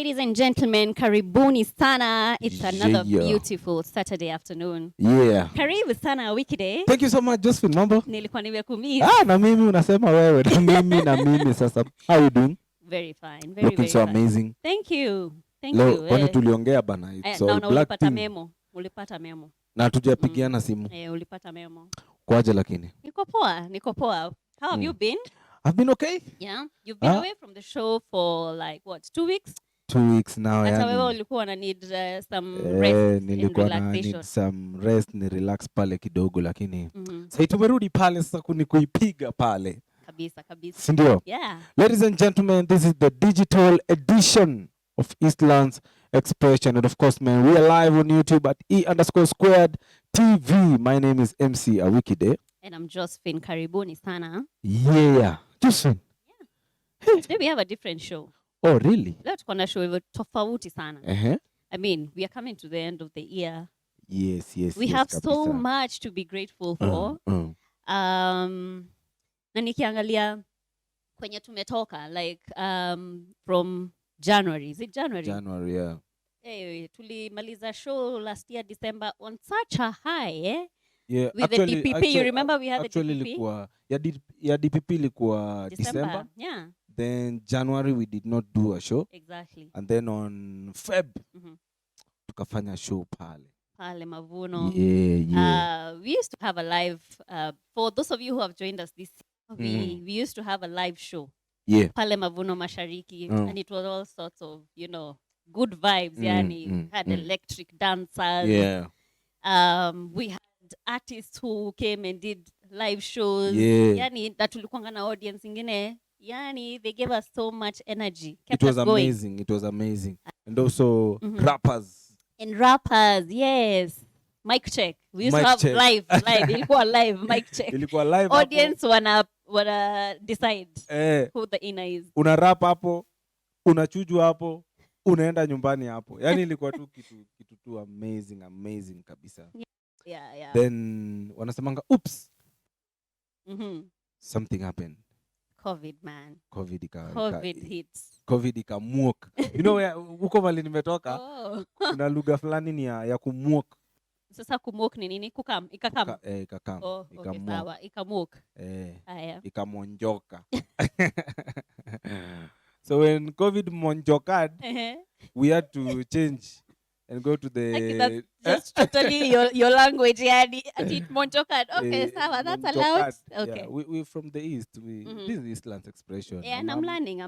Ladies and gentlemen, karibuni sana. It's another Yeah. beautiful Saturday afternoon. Yeah. Karibu sana weekday. Thank you so much, Josephine. Mambo? Nilikuwa nimekumiss. Na mimi unasema wewe. Na mimi sasa. How you doing? Very fine. Looking so fine. amazing. Thank you. Leo kwani tuliongea bana. It's all black ulipata team. memo. Ulipata memo. Na tujapigiana simu. Ulipata memo. Kwaje lakini? Niko poa. How have you been? I've been okay. Yeah. You've been away from the show for like what, 2 weeks? 2 weeks now. Hata wewe ulikuwa na need some rest nilikuwa and na relaxation. need some rest, ni relax pale kidogo lakini sasa tumerudi pale sasa kuipiga pale. Kabisa. Sindio? Yeah. Ladies and gentlemen, this is the digital edition of Eastlands Expression. And of course, man, we are live on YouTube at E_squared TV. My name is MC Awikide. And I'm Josephine. Karibuni sana. Yeah. Josephine. Yeah. Today we have a different show. Oh, really? Leo tuko na show hivyo tofauti sana. I mean, we are coming to the end of the year. Yes. We have so much to be grateful for. Na nikiangalia kwenye tumetoka, like from January. Is it January? January, yeah. Hey, tulimaliza show last year December on such a high, eh? Yeah, with the DPP. You remember we had the DPP? Ilikuwa, ya DPP ilikuwa December. Yeah. Then January we did not do a show. Exactly. And then on Feb tukafanya show pale Mavuno. Yeah. We used to have a live for those of you who have joined us this year, we used to have a live show. Yeah. Pale Mavuno Mashariki and it was all sorts of, good vibes. Had electric dancers. Yeah. We had artists who came and did live shows. Yeah. Na tulikuanga na audience ingine. They gave us so much energy. It was amazing. It was amazing. And also rappers. And rappers, yes. Mic check. We used to have live. Ilikuwa live mic check. Ilikuwa live. Audience wana decide who the inner is. Una rap hapo, unachujwa hapo, unaenda nyumbani hapo. Yani ilikuwa tu kitu tu amazing kabisa. Yeah. Then wanasemanga oops. Something happened. COVID, man. COVID hits. COVID ikamuok. Huko mali nimetoka. Kuna lugha fulani ni ya kumuok. Sasa kumuok ni nini? Ikakam. Ikakam. Okay, sawa. Ikamuok. Ikamonjoka. So when COVID monjokad, we had to change and go to the... That's totally your language, monjokad. Okay, sawa, that's allowed. Okay. Yeah, we're from the East. This is Eastlands Expression. Yeah, and I'm learning.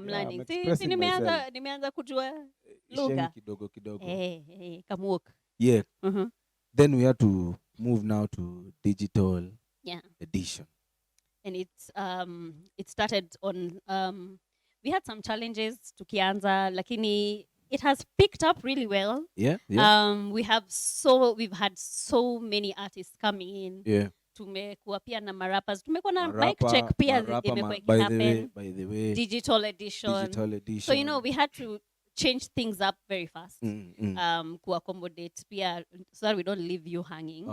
Si nimeanza kujua lugha. Kidogo. Kamuok. Yeah. Then we had to move now to digital edition. And it started on... we had some challenges tukianza, lakini it has picked up really well. Yeah. We've had so many artists coming in. Yeah. Tumekuwa pia na marappers. Tumekuwa na mic check pia imekuwa ikihappen. By the way. Digital edition. So, we had to change things up very fast. Accommodate pia so that we don't leave you hanging.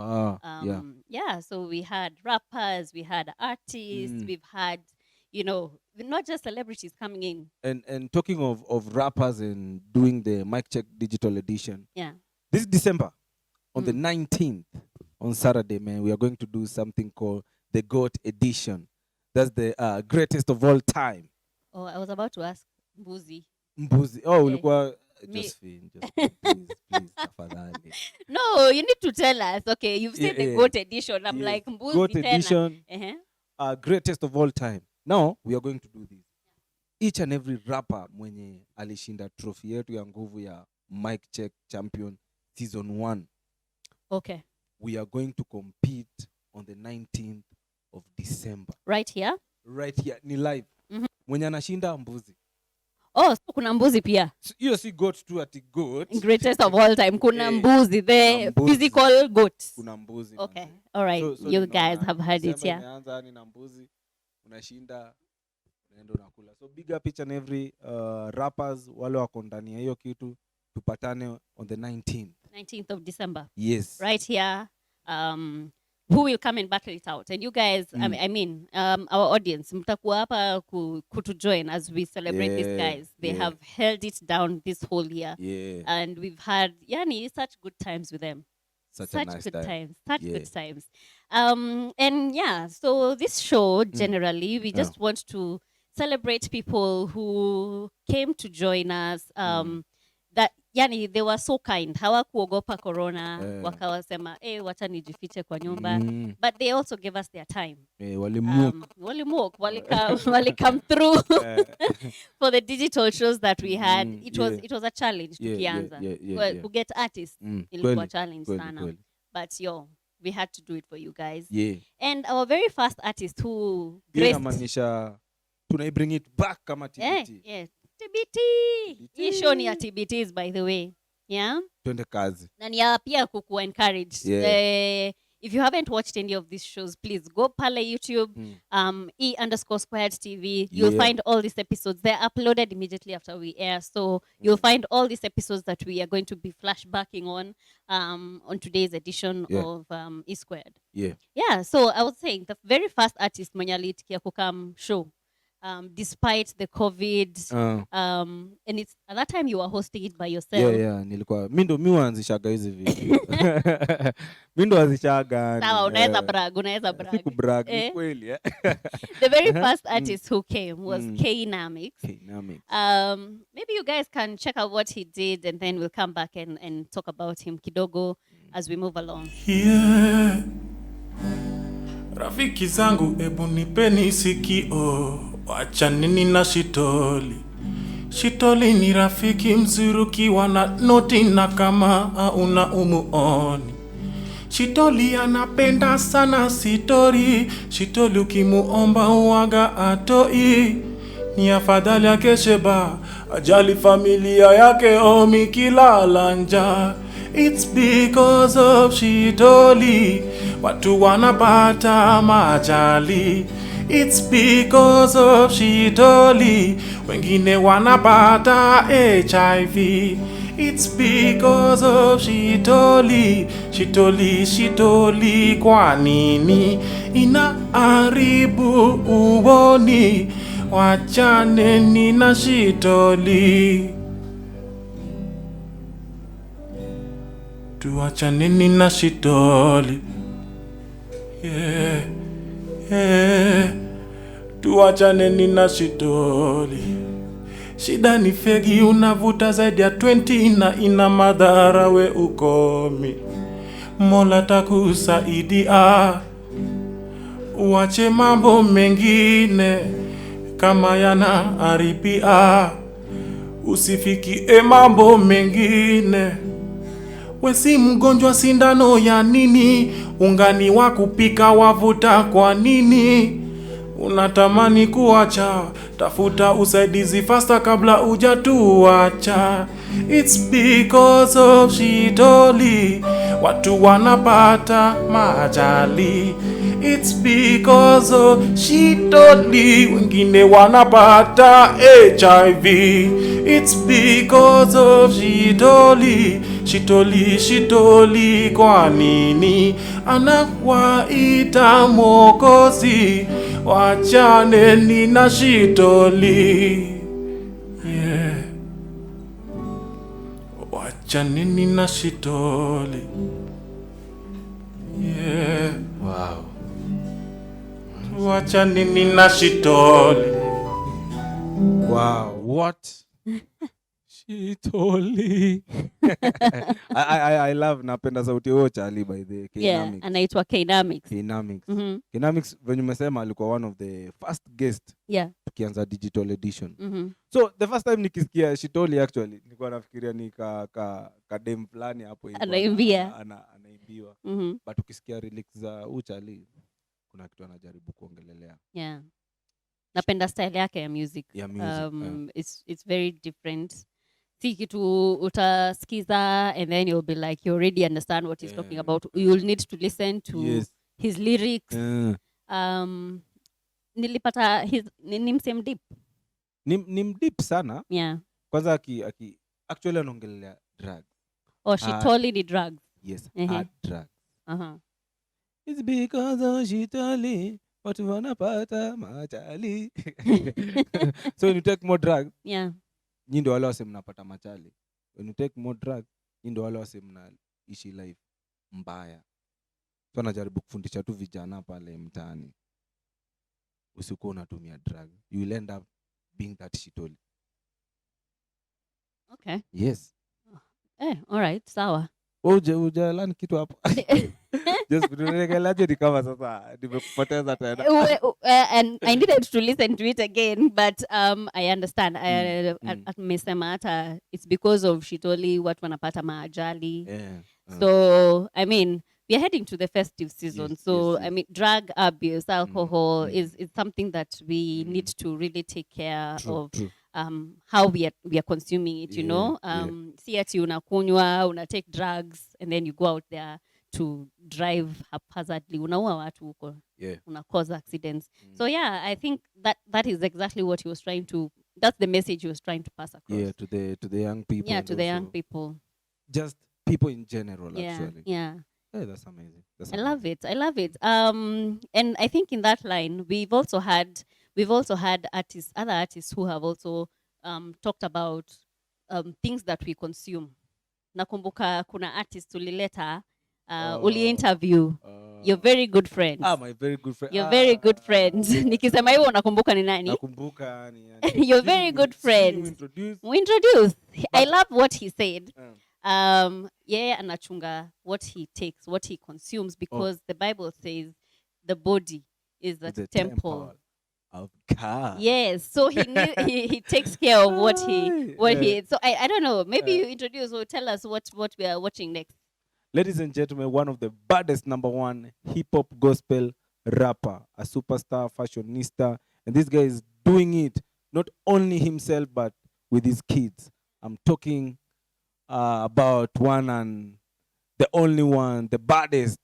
Yeah, so we had rappers, we had artists, we've had not just celebrities coming in. And talking of rappers and doing the mic check digital edition. Yeah. This December, on the 19th, on Saturday, man, we are going to do something called the GOAT edition. That's the greatest of all time. Oh, I was about to ask Mbuzi. Oh, ulikuwa Josephine, please, tafadhali. No, you need to tell us. Okay, you've said the GOAT edition. I'm like, Mbuzi GOAT tena. edition, greatest of all time. Now, we are going to do this. Each and every rapper mwenye alishinda trophy yetu ya nguvu ya Mic Check Champion Season 1. Okay. We are going to compete on the 19th of December. Right here? Right here. Ni live. Mwenye anashinda Mbuzi. Oh, so kuna Mbuzi pia. Hiyo si goat tu ati goat. Greatest of all time. Kuna Mbuzi, the physical goat. Kuna Mbuzi. Okay. All right. So you guys have heard it, yeah. Imeanza ni na Mbuzi. Unashinda unaenda unakula. So big up each and every rappers wale wako ndani ya hiyo kitu, tupatane on the 19th. 19th of December. Yes. Right here. who will come and battle it out. And you guys, I mean, our audience, mtakuwa hapa kutu join as we celebrate these guys. They have held it down this whole year. And we've had, such good times with them. Such nice good times. Such good times. And so this show, generally, we just want to celebrate people who came to join us. That they were so kind, hawakuogopa corona, wakawasema wacha nijifiche kwa nyumba, but they also gave us their time. Wali come through for the digital shows that we had. It was a challenge tukianza. To get artists ilikuwa challenge sana, but we had to do it for you guys. And our very first artist who tunai bring it back kama TBT. TBT. Hii show ni ya TBTs, by the way. Twende kazi. Na pia kuku encourage. If you haven't watched any of these shows, please go pale YouTube, E_squared TV. You'll find all these episodes. They're uploaded immediately after we air. So you'll find all these episodes that we are going to be flashbacking on today's edition of E_squared. So I was saying the very first artist mwenye alitikia kukam show. Despite the COVID, and it's at that time you were hosting it by yourself. Nilikuwa mimi huanzishaga hizi vitu. Mimi ndo anzishaga. Sawa, unaweza brag. Siku brag kweli. The very first artist who came was K-Namix. Maybe you guys can check out what he did, and then we'll come back and talk about him kidogo as we move along. Rafiki zangu ebu nipeni sikio, wachaneni na Shitoli. Shitoli ni rafiki mzuri ukiwa na noti na kama hauna umuoni. Shitoli anapenda sana sitori, Shitoli ukimuomba uwaga atoi. Ni afadhali akesheba, ajali familia yake omi kilala njaa. It's because of Shitoli watu wanapata majali. It's because of Shitoli wengine wanapata HIV. It's because of Shitoli. Shitoli kwa nini inaharibu uoni? Wachaneni na Shitoli. Tuachaneni na Shitoli. Tuachaneni na Shitoli. Shida ni fegi unavuta zaidi ya 20 na ina madhara we ukomi. Mola takusaidia. Uache mambo mengine kama yanaharibia. Usifikie mambo mengine. We si mgonjwa sindano ya nini? Ungani wa kupika wavuta kwa nini? Unatamani kuacha, tafuta usaidizi fasta kabla hujatuacha. It's because of Shitoli watu wanapata majali. It's because of Shitoli wengine wanapata HIV. It's because of Shitoli. Shitoli kwa nini anawaita Mwokozi? Wachaneni na Shitoli. Wachaneni na Shitoli. Wow. Wachaneni na Shitoli. Wow, what? Shitoli. I love napenda sauti yao Charlie by the K-Namix. Anaitwa K-Namix. K-Namix venye umesema alikuwa one of the first guest. Tukianza digital edition. So the first time nikisikia Shitoli actually nilikuwa nafikiria ni ka dem fulani hapo hivi. Anaimbiwa. But ukisikia lyrics za Charlie kuna kitu anajaribu kuongelelea. Napenda style yake ya music. It's very different. Si kitu utasikiza and then you'll be like you already understand what he's talking about. You'll need to listen to his lyrics. Nilipata ni msem deep. Ni mdeep sana. Kwanza actually anaongelea drugs. Shitoli ni drugs. Yes, drugs. It's because of Shitoli. Watu wanapata machali. So when you take more drugs, yeah, nyinyi ndio wale wase mnapata machali. When you take more drugs, nyinyi ndio wale wase mnaishi life mbaya. So najaribu kufundisha tu vijana pale mtaani. Usikuwa unatumia drug. You will end up being that Shitoli. Okay. Yes. All right, sawa. Ujalani kitu hapo. Just regelaje ni kama sasa nimekupoteza tena. And I needed to listen to it again, but I understand. Amesema hata it's because of Shitoli watu wanapata maajali. Yeah. So I mean, we are heading to the festive season. Yes, so yes. I mean, drug abuse, alcohol is something that we need to really take care of. True. How we are consuming it, you know. See ati unakunywa, una take drugs, and then you go out there to drive haphazardly. Unaua watu huko. Una cause accidents. So yeah, I think that is exactly what he was trying to. That's the message he was trying to pass across. Yeah, to the young people. Yeah, to the young people. Just people in general, actually. Yeah. Yeah, that's amazing. I love it. And I think in that line, we've also had artists, other artists who have also talked about things that we consume. Nakumbuka kuna artist ulileta, uli interview your very good friend. My very good friend. Your very good friend. Nikisema hivyo unakumbuka ni nani? Nakumbuka ni. Your very good friend. We introduce. I love what he said. Anachunga what he takes, what he consumes, because the Bible says the body is the temple of God. Yes, so he takes care of what he. So I don't know. Maybe you introduce or tell us what we are watching next. Ladies and gentlemen, one of the baddest #1 hip hop gospel rapper, a superstar, fashionista, and this guy is doing it not only himself but with his kids. I'm talking about one and the only one, the baddest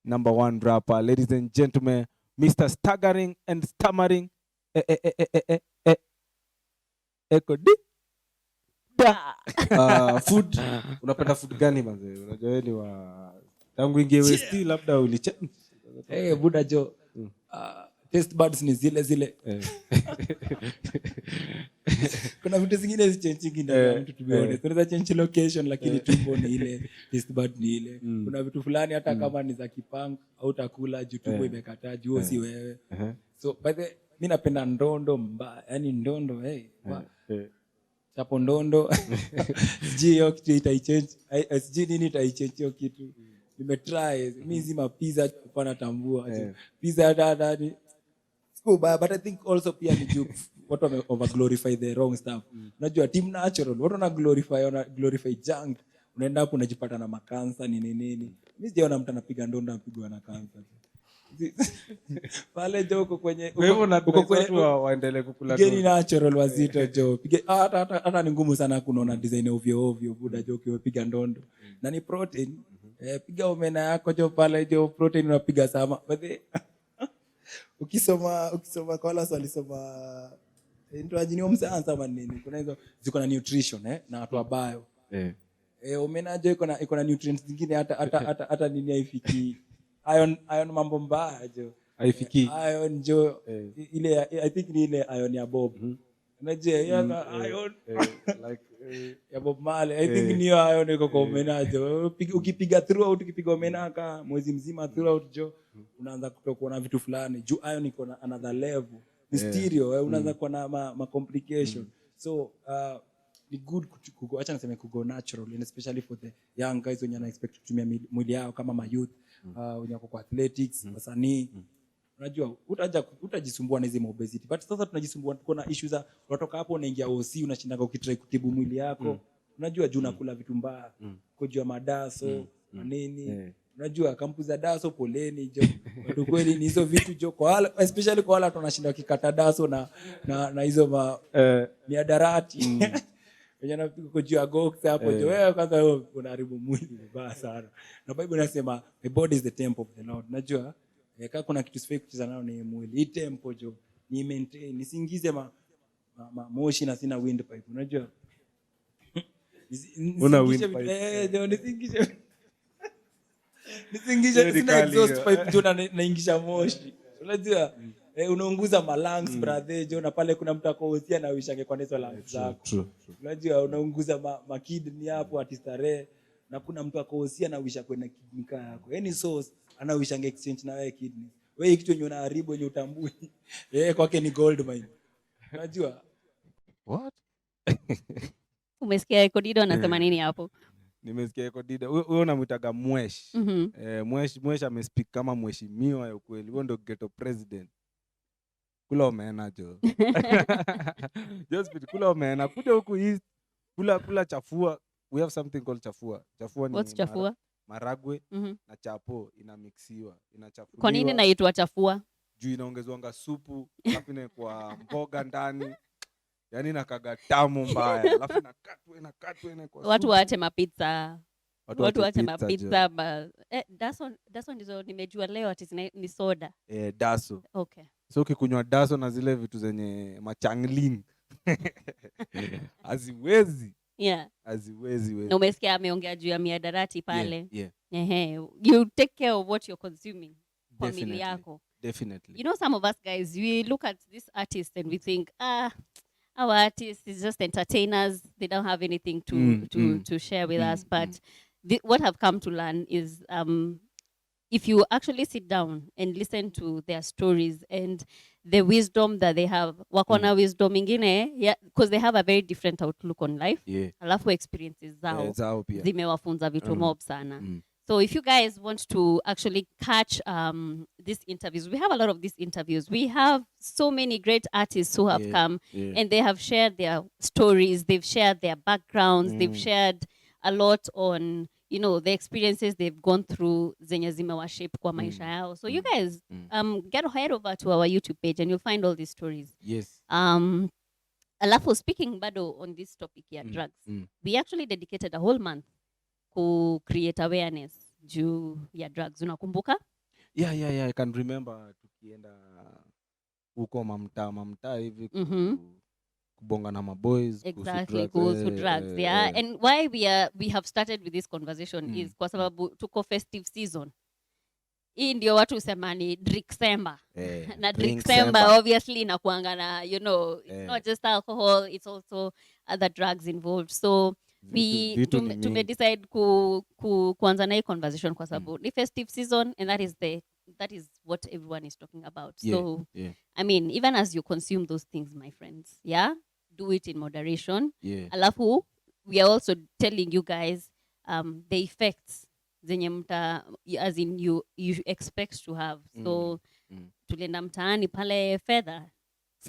#1 rapper. Ladies and gentlemen, Mr. Staggering and Stammering. Food. Unapenda food gani manze? Unajua wewe ni wa tangu ingie West labda uliche. Buda jo. Taste buds ni zile. Kuna vitu zingine zichange na mtu tumeone. Kuna change location lakini tumbo ni ile, taste bud ni ile. Kuna vitu fulani hata kama ni za kipang au utakula juu tumbo imekataa juu si wewe. So by the mimi napenda ndondo mbaya, yani ndondo chapo ndondo. Sijui hiyo kitu itachange. Sijui nini itachange hiyo kitu. Nimetry mimi zima pizza kwa natambua. Pizza hata but I think also pia ni juu watu wame over glorify the wrong stuff. Unajua team natural watu wana glorify junk, unaenda hapo unajipata na makansa nini. Mimi sijaona mtu anapiga ndonda apigwa na kansa pale joko kwenye uko kwetu waendelee kukula geni natural wazito jo pige hata ni ngumu sana kunaona design ovyo buda jo ukipiga ndondo na ni protein. Piga omena yako jo pale jo protein unapiga sama but ukisoma kwa wala walisoma ndio ajini msaanza maneno kuna hizo ziko na nutrition na watu wabayo omena jo iko na nutrients zingine hata nini haifiki iron mambo mbaya jo haifiki iron jo ile I think ni ile iron ya Bob unajua iron like ya Bob Marley I think ni iron iko kwa omena jo ukipiga throughout ukipiga omena ka mwezi mzima throughout jo unaanza kutokuona vitu fulani juu iron iko na another level stereo unaanza kuwa na ma complication so ni good acha niseme go natural and especially for the young guys when you expect kutumia mwili yao kama ma youth wenye wako kwa athletics wasanii unajua utajisumbua na hizo obesity but sasa tunajisumbua kuna issues za unatoka hapo unaingia OC unashinda ukitry kutibu mwili yako unajua juu unakula vitu mbaya kujua madaso nini unajua kampu za daso poleni jo watu kweli ni hizo vitu jo kwa wale especially kwa wale watu wanashinda kikata daso na hizo miadarati wenye napiga kujua gox hapo jo wewe kwanza unaharibu mwili vibaya sana na Bible inasema the body is the temple of the Lord unajua kama kuna kitu sifai kucheza nayo ni mwili hii temple jo ni maintain nisingize moshi na sina windpipe unajua una windpipe nisingize nisingisha sina exhaust pipe jo naingisha moshi. Unajua unaunguza malangs brother jo, na pale kuna mtu akohosia na uishange kwa hizo lungs zako. Unajua unaunguza makidney hapo atistare, na kuna mtu akohosia na uisha kwenye kidney yako. Yaani source anawishange exchange na wewe kidney. Wewe kitu yenye unaharibu yenye utambui. Kwake ni gold mine. Unajua? What? Umesikia Kodido anasema nini hapo? Nimesikia Kodido. Wewe unamwitaga Mwesh. Mwesh amespeak kama mheshimiwa ya ukweli. Wewe ndio ghetto president. Kula omena jo. Just be kula omena. Kuja huku east. Kula chafua. We have something called chafua. Chafua ni What's chafua? Maragwe na chapo inamixiwa. Inachafuliwa. Kwa nini inaitwa chafua? Juu inaongezwanga supu, alafu kwa mboga ndani. Yaani nakaga tamu mbaya. Alafu nakatwe kwa watu waache mapizza. Watu waache mapizza. Daso ndizo nimejua leo ati ni soda. Daso. Okay. So ukikunywa daso na zile vitu zenye machangling. Haziwezi. Yeah. Haziwezi. Na umesikia ameongea juu ya miadarati pale. Yeah. You take care of what you're consuming. Familia yako. Definitely. You know, some of us guys, we look at this artist and we think, our artists is just entertainers. They don't have anything to share with us. But what I've come to learn is if you actually sit down and listen to their stories and the wisdom that they have, wakona wisdom ingine, because they have a very different outlook on life. Alafu experiences zao zimewafunza vitu mob sana. So if you guys want to actually catch these interviews, we have a lot of these interviews. We have so many great artists who have come and they have shared their stories. They've shared their backgrounds. They've shared a lot on, you know, the experiences they've gone through zenye zimewashape kwa maisha yao. So you guys head over to our YouTube page and you'll find all these stories. Yes. Alafu speaking bado on this topic ya drugs, we actually dedicated a whole month to create awareness juu ya drugs. Unakumbuka? Yeah. I can remember tukienda huko mamtaa hivi kubonga na maboys. Exactly, kuhusu drugs. Yeah. And why we have started with this conversation is kwa sababu tuko festive season. Hii ndio watu usema ni Drinksember. Na Drinksember obviously inakuanga na, you know, it's not just alcohol, it's also other drugs involved. So we decide kuanza na hii conversation kwa sababu ni festive season and that is what everyone is talking about. So I mean, even as you consume those things, my friends, do it in moderation. Alafu we are also telling you guys the effects zenye mta, as in you expect to have. So tulienda mtaani pale Feather.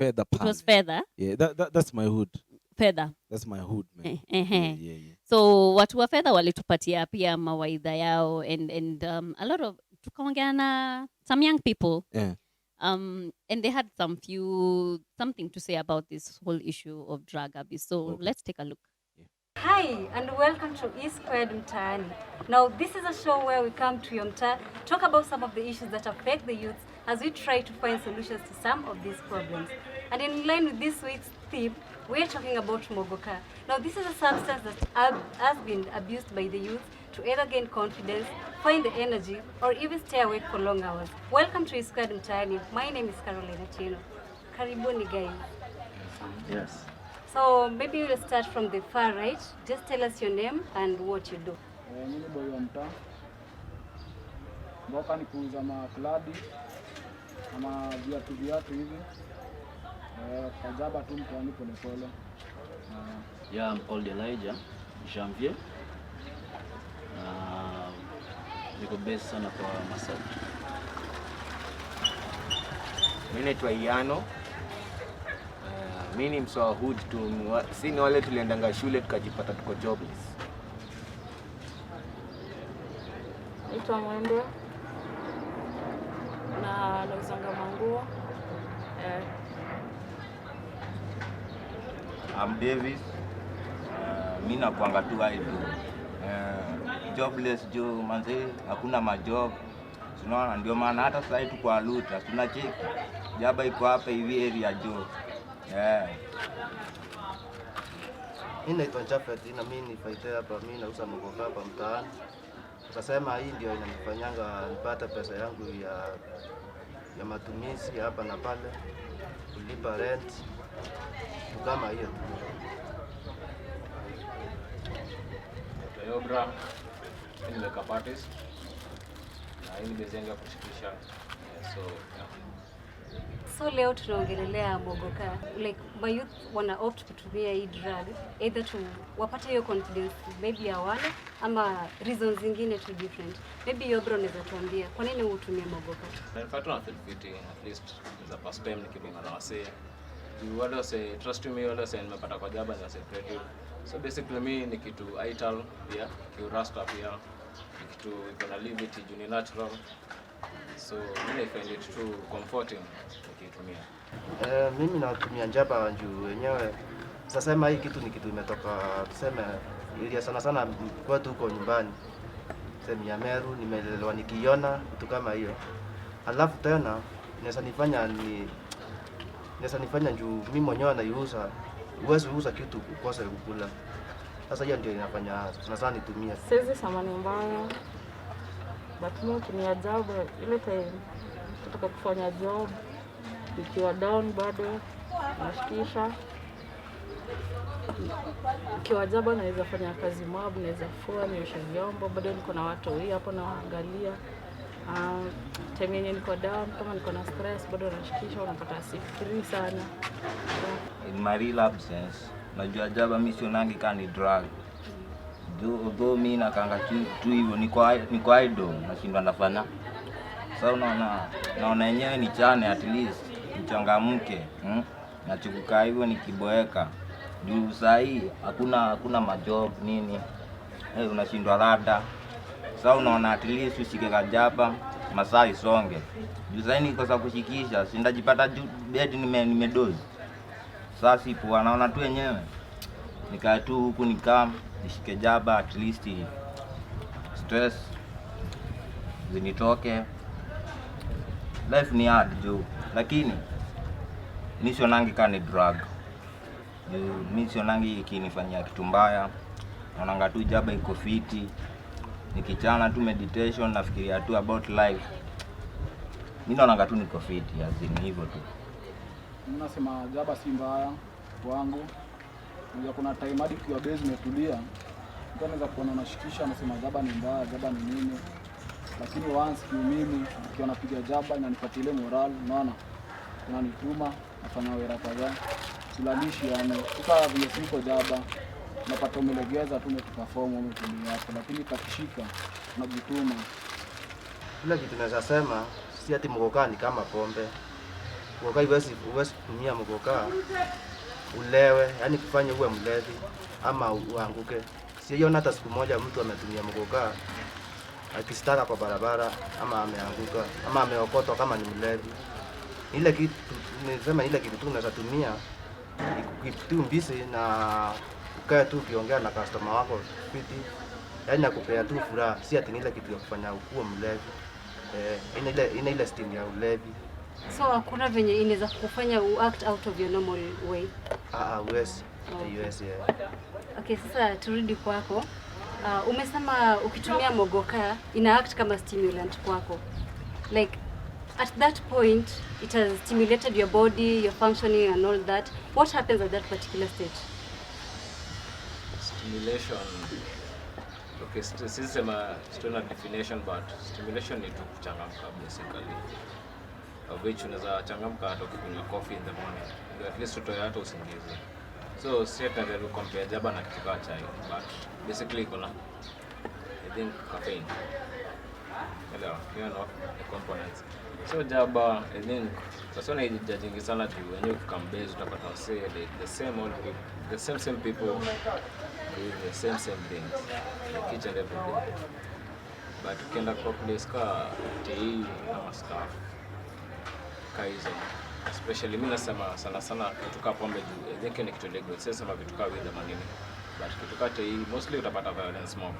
It was Feather. Yeah, that's my hood. Feather. That's my hood, man. Yeah. So watu wa Feather walitupatia pia mawaidha yao and a lot of tukaongea na some young people. And they had something to say about this whole issue of drug abuse. So let's take a look. Hi, and welcome to E Squared Mtaani. Now, this is a show where we come to your mtaa, talk about some of the issues that affect the youth as we try to find solutions to some of these problems. And in line with this week's theme, we're talking about Mogoka. Now, this is a substance that has been abused by the youth to either gain confidence, find the energy, or even stay awake for long hours. Welcome to E Squared Mtaani. My name is Carolina Chino. Karibuni, guys. Yes. So maybe we'll start from the far right. Just tell us your name and what you do. Mimi ni boy wa mtaa. Mboka ni kuuza makladi ama viatu hivi. Kajaba tu mtaani polepole. Yeah, I'm called Elijah Janvier. Niko based sana kwa massage. Mimi naitwa Iano. Mimi ni msoa hood tu, si ni wale tuliendanga shule tukajipata tuko jobless. Naitwa Mwende na nauzanga manguo. I'm Davis. Mimi nakuanga tu hivi. Jobless juu manze hakuna majob. Tunaona ndio maana hata sasa hivi kwa Luta tunacheki. Jaba iko hapa hivi area job. Mimi naitwa Jafet na mimi ni fighter hapa, mimi nauza mboga hapa mtaani. Utasema hii ndio inanifanyanga nipata pesa yangu ya matumizi hapa na pale, kulipa rent, kama hiyo. Yobra ni makeup artist na hii ni bezenga kushikisha. So leo tunaongelelea mogoka. Like my youth wana opt kutumia hii drug either to wapata hiyo confidence maybe awale ama reasons zingine tu different. Maybe Yobra unaweza tuambia kwa nini utumie mogoka? In fact na feel fit at least as a first time nikibonga na wasee. You wala say trust me, wala say nimepata kwa jaba na secretary. So basically me ni kitu ital pia, kiurasta pia, ni kitu iko na livity juni natural. So mimi find it too comforting nikitumia. Mimi natumia jaba juu wenyewe. Sasa hii kitu ni kitu imetoka tuseme ile sana kwetu huko nyumbani. Sema ya Meru nimelelewa nikiona kitu kama hiyo. Alafu tena inaweza nifanya juu mimi mwenyewe naiuza. Uwezi uza kitu ukose kukula. Sasa hiyo ndio inafanya sana nitumie. Siwezi sema ni mbaya. But mimi tumia jaba ile time kutoka kufanya job nikiwa down bado nashikisha. Nikiwa jaba naweza fanya kazi mob, naweza fua, nioshe vyombo, bado niko na watu hapo naangalia. Time yenye niko down kama niko na stress bado nashikisha, unapata sifikiri sana. In my real absence, najua jaba mimi sionangi kani drug. Though mimi nakanga tu hivyo niko idle nashindwa nafanya. Sasa naona yenyewe ni chane at least mchangamke. Nachukuka hivyo nikiboeka. Juu sahi hakuna majob nini. Unashindwa rada. Sasa unaona at least ushike kajaba masaa isonge. Juu sahi nikosa kushikisha, sindajipata bed nimedozi. Sasa sipo anaona tu yenyewe. Nikaa tu huku nishike jaba at least stress zinitoke. Life ni hard juu, lakini mimi sionangi kani drug. Mimi sionangi ikinifanyia kitu mbaya. Naonanga tu jaba iko fiti. Nikichana tu meditation nafikiria tu about life. Mimi naonanga tu niko fiti azini hivyo tu. Mimi nasema jaba si mbaya kwangu. Ndio kuna time hadi kwa base umetulia. Mtu anaweza kuona unashikisha anasema jaba ni mbaya, jaba ni nini. Lakini once mimi nikiwa napiga jaba inanipatia ile moral, unaona? Unanituma nafanya wera kadhaa. Silalishi yani. Sasa vile siko jaba unapata umelegeza tu umeperform umetumia hapo, lakini kakishika unajituma. Kila kitu naweza sema si ati mogoka ni kama pombe. Mogoka huwezi kutumia mogoka ulewe, yani kufanya uwe mlevi ama uanguke. Siona hata siku moja mtu ametumia mogoka akistaka kwa barabara ama ameanguka ama ameokotwa kama ni mlevi. Ile kitu nimesema, ile kitu tu unaweza tumia kitu mbisi na ukae tu ukiongea na customer wako fiti, yani nakupea tu furaha, si ati ile kitu ya kufanya ukuwe mlevi. Ina ile steam ya ulevi. So hakuna venye inaweza kufanya act out of your normal way. Yes. Yes, yeah. Okay, sasa turudi kwako. Umesema ukitumia mogoka ina act kama stimulant kwako. Like at that point it has stimulated your body, your functioning and all that. What happens at that particular stage? Stimulation. Okay, sisema still definition, but stimulation ni tu kuchangamka basically. Of which unaweza changamka hata ukikunywa coffee in the morning. At least utoe hata usingizi. So straight na vile compare jaba na kitu kama chai, but basically kuna I think caffeine. Hello, you know the components. So jaba I think sasa na judging sana tu when you come base utapata say the same old people, the same people do the same things like each and every day. But ukienda kwa place ka tea ama stuff kaizo, especially mimi nasema sana kitu kama pombe juu I think ni kitu legal, sasa kama vitu kama weed ama nini, but kitu kama tea mostly utapata violence mob.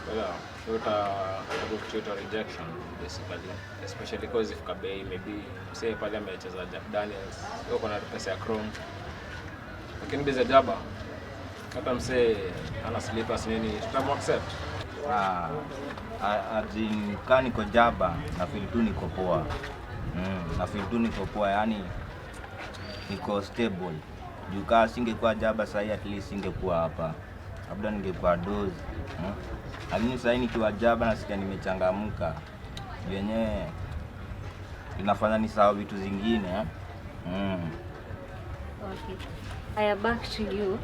Well, uta rejection basically, especially because if kabei maybe say pale amecheza Jack Daniels yuko na pesa ya Chrome, lakini biza jaba hata msee ana slippers nini tutamu accept. Kaa niko jaba na feel tu niko poa. Na feel tu niko poa, yani niko stable. Juu kaa singekuwa jaba sasa at least singekuwa hapa. Labda ningekuwa dozi. Lakini sasa nikiwa jaba nasikia nimechangamka. Yenyewe inafanya nisahau vitu zingine. Okay. I am back to you.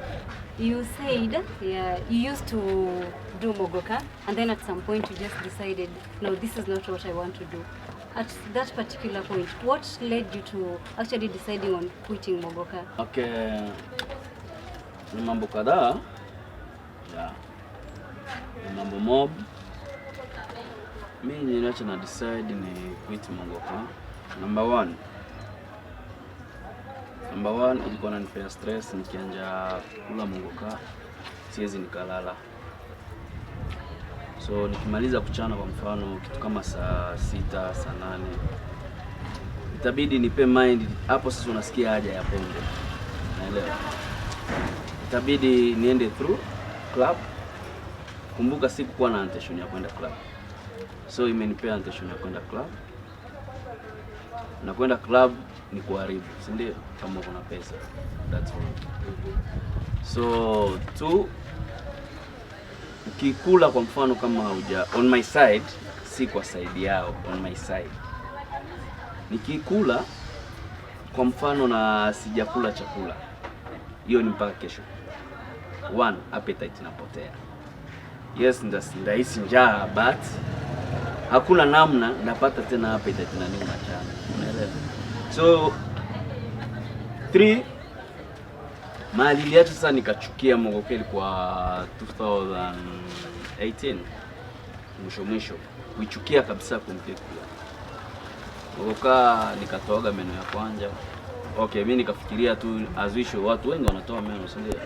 You said you used to do mogoka, and then at some point you just decided, no, this is not what I want to do. At that particular point, what led you to actually deciding on quitting mogoka? Okay, ni mambo kadhaa. Ni mambo mob. Mimi niliacha na decide ni quit mogoka. Number one ilikuwa inanipea stress nikianja kula mogoka, siwezi nikalala. So nikimaliza kuchana kwa mfano kitu kama saa 6, saa 8, itabidi nipe mind hapo sasa unasikia haja ya pombe. Naelewa. Itabidi niende through club. Kumbuka sikuwa na intention ya kwenda club. So imenipea intention ya kwenda club. Na kwenda club ni kuharibu, si ndio? Kama kuna pesa. That's all. So ukikula kwa mfano kama hauja on my side, si kwa side yao, on my side. Nikikula kwa mfano na sijakula chakula, hiyo ni mpaka kesho. One, appetite inapotea. Yes, ndahisi njaa, but hakuna namna napata tena appetite na nini mchana. Unaelewa? So 3, mahali niliacha sasa nikachukia mogoka kwa 2018 mwisho kuichukia kabisa completely. Mogoka nikatoaga meno ya kwanza. Okay, mimi nikafikiria tu as usual watu wengi wanatoa meno, si ndio?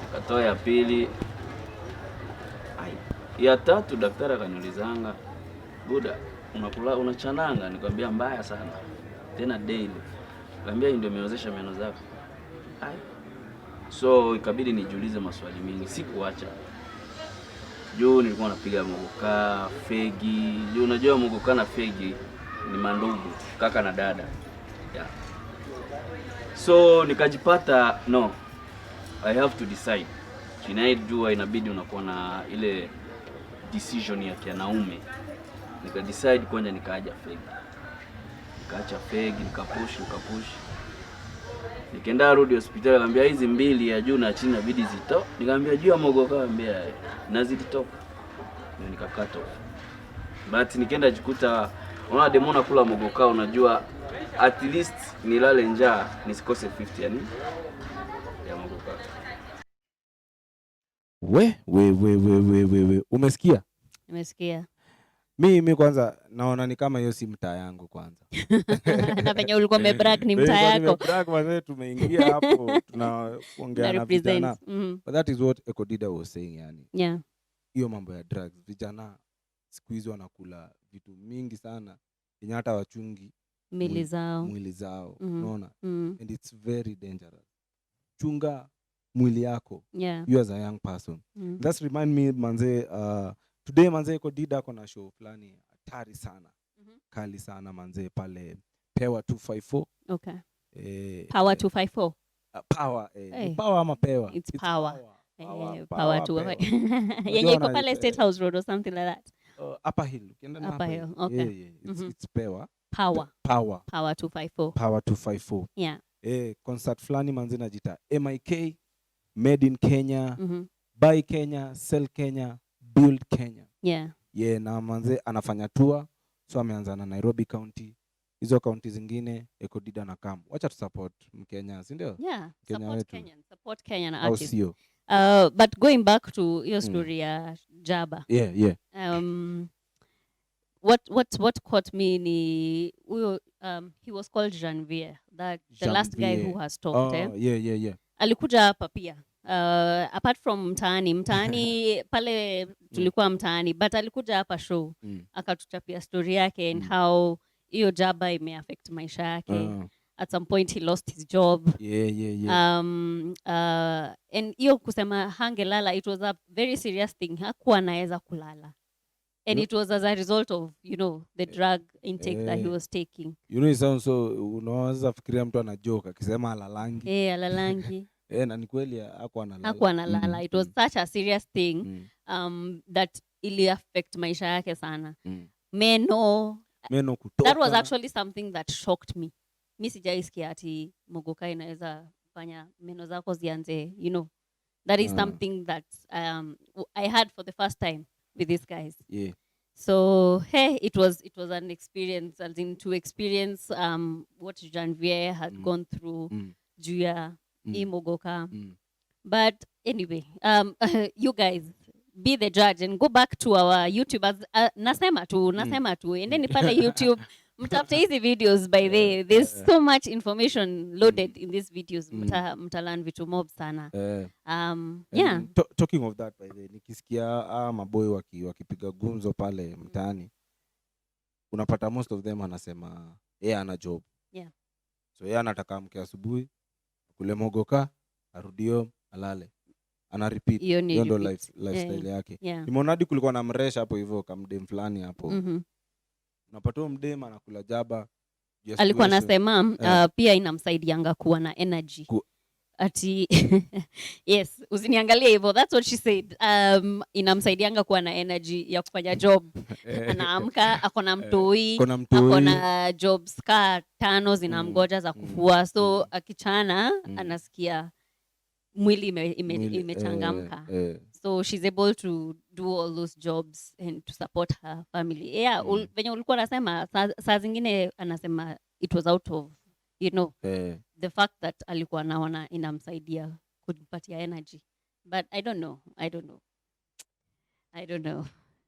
Nikatoa ya pili. Ya 3 daktari akaniulizanga, "Buda, unachananga?" Nikamwambia mbaya sana. Tena daily. Nikamwambia ndio imeozesha meno zako. So ikabidi nijiulize maswali mengi, sikuacha. Juu nilikuwa napiga mogoka, fegi. Juu unajua mogoka na fegi ni mandugu, kaka na dada. Yeah. So nikajipata no. I have to decide. Kinajua inabidi unakuwa na ile decision ya kianaume. Nikadecide kwanza nikaacha fegi. Nikaacha fegi, nikapush. Nikaenda rudi hospitali, akamwambia hizi mbili ya juu na chini inabidi zito. Nikamwambia juu ya mogoka, akamwambia nazitoka. Nikakata. But nikaenda jikuta unaona demona kula mogoka, unajua at least nilale njaa nisikose 50 yani ya mogoka. We. Umesikia? Nimesikia. Mimi kwanza naona ni kama hiyo si mtaa yangu kwanza. Na penye ulikuwa umebrag ni mtaa yako. Nimebrag manze, tumeingia hapo tunaongea na vijana. But that is what Ekodida was saying yani. Yeah. Hiyo mambo ya drugs, vijana siku hizo wanakula vitu mingi sana yenye hata wachungi mwili zao. Unaona? And it's very dangerous. Chunga mwili yako. Yeah. You as a young person. That's remind me manze, today manze Ekodida kuna show fulani hatari sana. Kali sana manze pale Power 254. Okay. Power 254. Power. Power ama Power? It's Power. Power 254. Yenye iko pale State House Road or something like that. Upper Hill. Upper Hill. Okay. Yeah. It's Power. Power 254. Power 254. Yeah. Concert fulani manze najita MIK, Made in Kenya, Buy Kenya, Sell Kenya, Build Kenya. Yeah. Yeah, na manze anafanya tour. So ameanza na Nairobi County. Hizo county zingine Ekodida na kam. Wacha tu support Mkenya, si ndio? Yeah, support Kenyan artists. But going back to your story ya Jaba. Yeah. What caught me ni he was called Janvier, the last guy who has talked. Yeah. Alikuja hapa pia. Apart from mtaani pale tulikuwa mtaani, but alikuja hapa show. Akatuchapia story yake and how hiyo Jaba imeaffect maisha yake. at some point he lost his job. And hiyo kusema hangelala, it was a very serious thing. Hakuwa anaweza kulala. And it was as a result of, the drug intake that he was taking. It sounds so, unaweza fikiria mtu anajoke akisema alalangi. Alalangi. Na ni kweli hakuwa analala. Hakuwa analala. It was such a serious thing that ili affect maisha yake sana. Meno kutoka. That was actually something that shocked me. Mi sijaisikia ati mogoka inaweza fanya meno zako zianze, That is something that I had for the first time with these guys. Yeah. So hey, it was an experience, as in to experience what Janvier had gone through Juya Imogoka. But anyway, you guys be the judge and go back to our YouTube. Nasema tu and then pale YouTube mtafute hizi videos by the there's so much information loaded in these videos. Mtalan vitu mob sana. Yeah. Talking of that by the nikisikia maboy wakipiga gumzo pale mtaani, unapata most of them anasema yeye ana job. Yeah. So yeye anataka amke asubuhi kule mogoka arudio alale. Ana repeat. Hiyo ndo lifestyle yake. Nimeona hadi kulikuwa na mresha hapo hivyo kama mdem fulani hapo. Unapata mdem anakula jaba. Alikuwa anasema pia inamsaidianga kuwa na energy. Ati yes, usiniangalie hivyo. That's what she said. Inamsaidianga kuwa na energy ya kufanya job. Anaamka akona mtoi, akona jobs ka 5 zinamgoja za kufua. So akichana anasikia mwili imechangamka. So she's able to do all those jobs and to support her family. Yeah, venye ulikuwa nasema saa zingine anasema it was out of the fact that alikuwa naona inamsaidia kumpatia energy. But I don't know.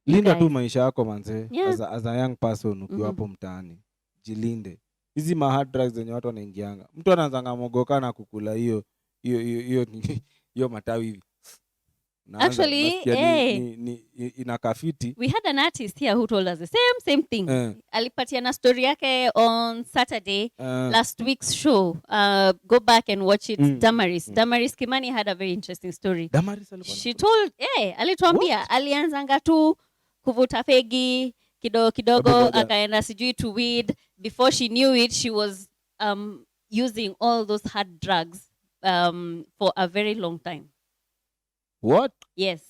Linda tu maisha yako manze. Yeah. As a young person ukiwa hapo mtaani. Jilinde. Hizi hard drugs zenye watu wanaingianga. Mtu anaanza mogoka na kukula hiyo matawi hivi. Actually, inakafiti. We had an artist here who told us the same thing. Alipatia na story yake on Saturday, last week's show. Go back and watch it. Damaris Kimani had a very interesting story. She told, alituambia alianzanga tu kuvuta fegi kidogo akaenda sijui to weed. Before she knew it, she was using all those hard drugs for a very long time. What? Yes.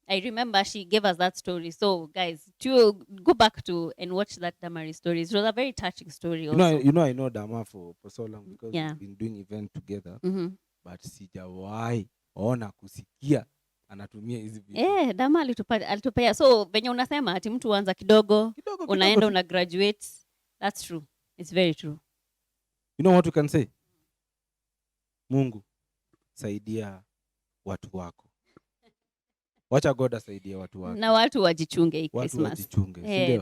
I remember she gave us that story. So guys, to go back to and watch that Damaris story. It was a very touching story also. I know Dama for so long because we've been doing event together. But sijawahi ona kusikia anatumia hizi vitu. Dama alitupea. So venye unasema ati mtu anza kidogo unaenda una graduate. That's true. It's very true. You know what we can say? Mungu, saidia watu wako. Wacha God asaidia watu wako. Na watu wajichunge hii Christmas.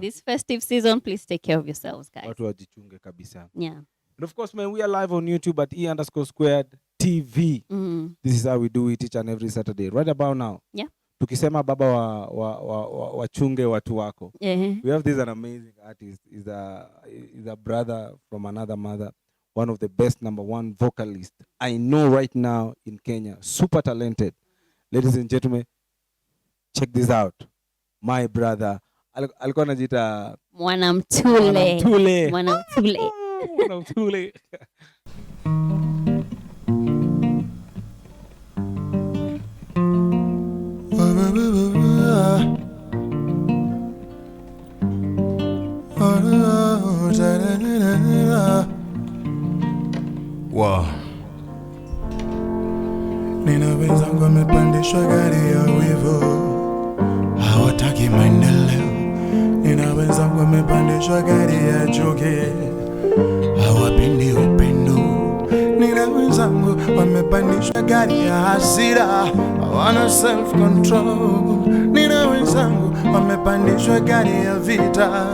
This festive season, please take care of yourselves, guys. Watu wajichunge kabisa. Yeah. And of course, we are live on YouTube at E_squared TV. This is how we do it each and every Saturday. Right about now. Yeah. Tukisema baba wachunge watu wako. We have this an amazing artist. Is a brother from another mother. One of the best #1 vocalist I know right now in Kenya. Super talented. Ladies and gentlemen, check this out. My brother. Alikuwa anajiita Mwanamtule. Wow. Nina wenzangu wamepandishwa gari ya wivu, hawataki maendeleo. Nina wenzangu wamepandishwa gari ya chuki, hawapendi upendo. Nina wenzangu wamepandishwa gari ya hasira, hawana self control. Nina wenzangu wamepandishwa gari ya vita,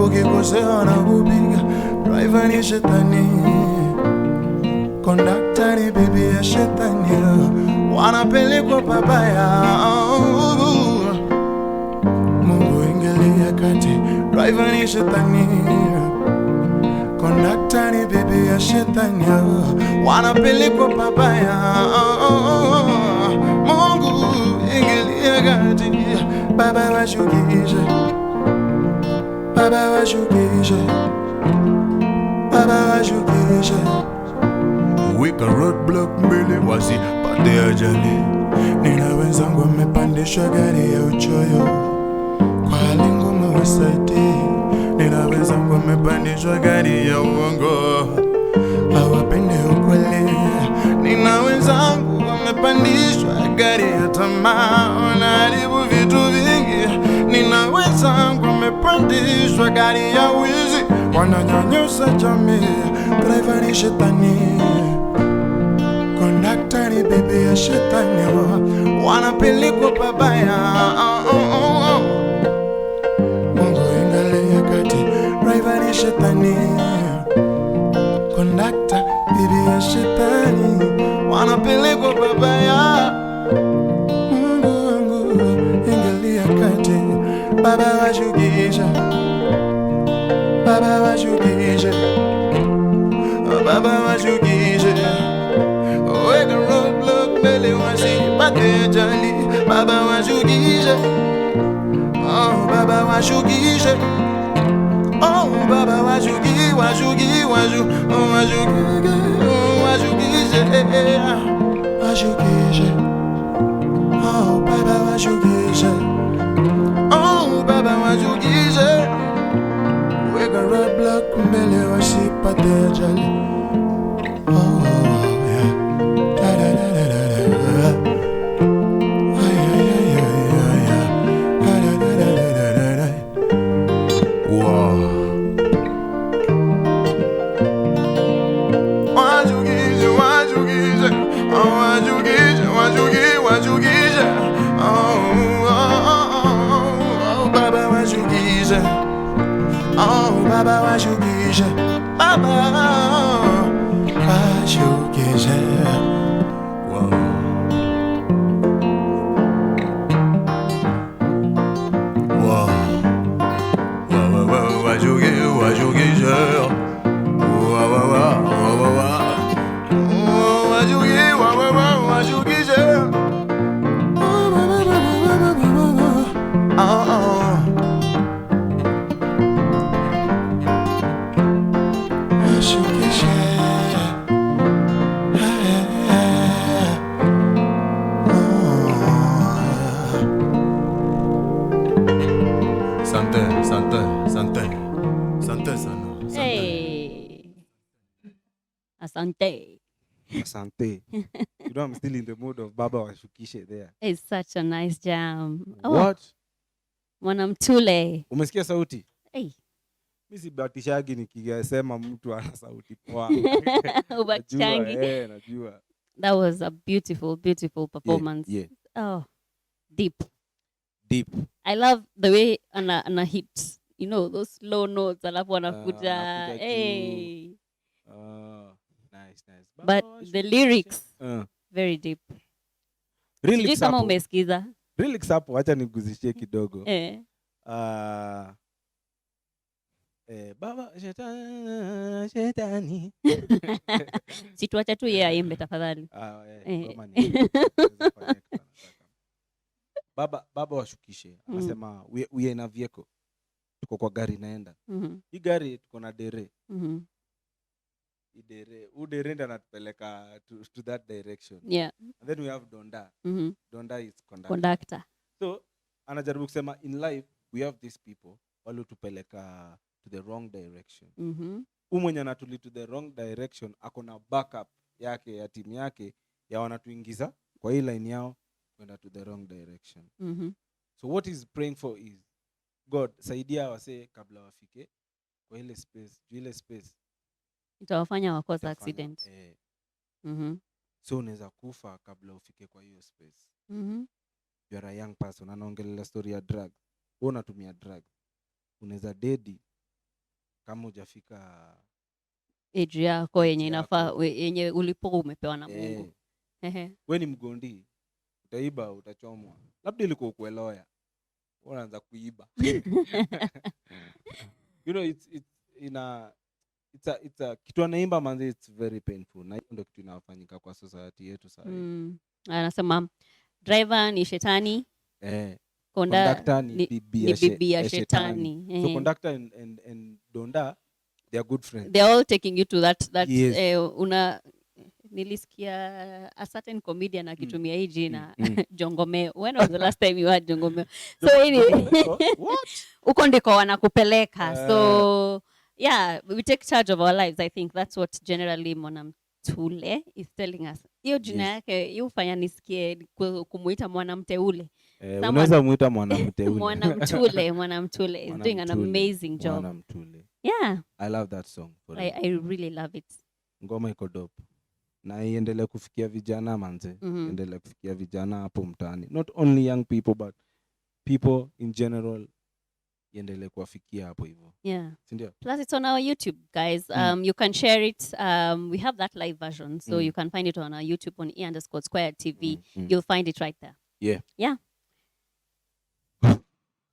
ukikosea na kupiga. Driver ni shetani, conductor ni bibi ya shetani, wanapelekwa pabaya. Mungu ingilia kati. Driver ni shetani, Kondakta ni bibi ya shetani, wanapelekwa pabaya. Mungu ingilia kati, Baba washukishe, Baba washukishe, Baba washukishe. Weka roadblock mbele wasipate ajali. Nina wenzangu wamepandishwa gari ya uchoyo, kwa hali ngumu wasaidie. Nina wenzangu wamepandishwa gari ya uongo, hawapendi ukweli. Nina wenzangu wamepandishwa gari ya tamaa, wanaharibu vitu vingi. Nina wenzangu wamepandishwa gari ya wizi, wananyanyasa jamii. Driver ni shetani, kondakta ni bibi ya shetani, wanapelekwa pabaya. Mungu ingilia kati, driver ni shetani, kondakta bibi ya shetani, wanapelekwa pabaya. Mungu ingilia kati, Baba washukishe, Baba washukishe, Baba washukishe. Weka roadblock mbele wasipate ajali, Baba washukishe, oh Baba washukishe, oh Baba washukishe, washukishe, washukishe, oh Baba washukishe, oh Baba washukishe. Weka roadblock mbele wasipate ajali. Oh yeah. Da da da da da da. Ay ay ay ay ay ay. Da da da da da da da. Wow. Washukishe, washukishe, oh washukishe, washukishe. Oh Baba washukishe, oh Baba washukishe, Baba washukishe. Asante. Asante. You know, I'm still in the mood of Baba washukishe there. It's such a nice jam. What? Mwanamtule. Umesikia sauti? Hey. Mimi sibatishagi nikisema mtu ana sauti poa. Ubatishangi. Najua. That was a beautiful, beautiful performance. Yeah. Oh, deep. Deep. I love the way ana hit, you know, those low notes alafu wanakuja. Hey. Nice. But the lyrics, very deep. Lyrics kama umesikiza. Lyrics hapo, acha niguzishie kidogo. Baba shetani. Situacha tu yeye aimbe tafadhali. Baba washukishe. Anasema we in a vehicle. Tuko kwa gari naenda. Hii gari tuko na dere. Udere ndio anatupeleka to that direction. Yeah. And then we have Donda. Donda is conductor. So anajaribu kusema in life we have these people wale tupeleka to the wrong direction. Mwenye anatuli to the wrong direction akona backup yake ya timu yake ya wanatuingiza kwa hii line yao kwenda to the wrong direction. So what is praying for is God saidia wase kabla wafike kwa ile space, ile space itawafanya wakosa accident. So unaweza kufa kabla ufike kwa hiyo space. You are a young person, anaongelea story ya drug. Wewe unatumia drug. Unaweza dedi kama hujafika age yako yenye inafaa yenye ulipo umepewa na Mungu. Wewe ni mgondi. Utaiba, utachomwa. Labda ilikuwa kuelewa. Unaanza kuiba. You know, it's it's a kitu anaimba manzi, it's very painful. Na hiyo ndio kitu inafanyika kwa society yetu sasa. Anasema driver ni shetani. Conductor ni bibi ya shetani. So conductor and Donda, they are good friends. They are all taking you to that yes. Nilisikia a certain comedian akitumia hii jina Jongomeo. When was the last time you heard Jongomeo? So anyway, what? Uko ndiko wanakupeleka. So yeah, we take charge of our lives. I think that's what generally Mwanamtule is telling us. Hiyo jina yake yufanya nisikie kumuita Mwanamteule. Unaweza muita Mwanamteule. Mwanamtule is doing an amazing job. Mwanamtule. Yeah. I love that song. I really love it. Ngoma iko dope. Na iendelee kufikia vijana manze. Iendelee kufikia vijana hapo mtaani. Not only young people but people in general. Iendelee kuwafikia hapo hivyo. Yeah. Sindio? Plus it's on our YouTube, guys. You can share it. We have that live version. So you can find it on our YouTube on E_Squared TV. You'll find it right there. Yeah. Yeah.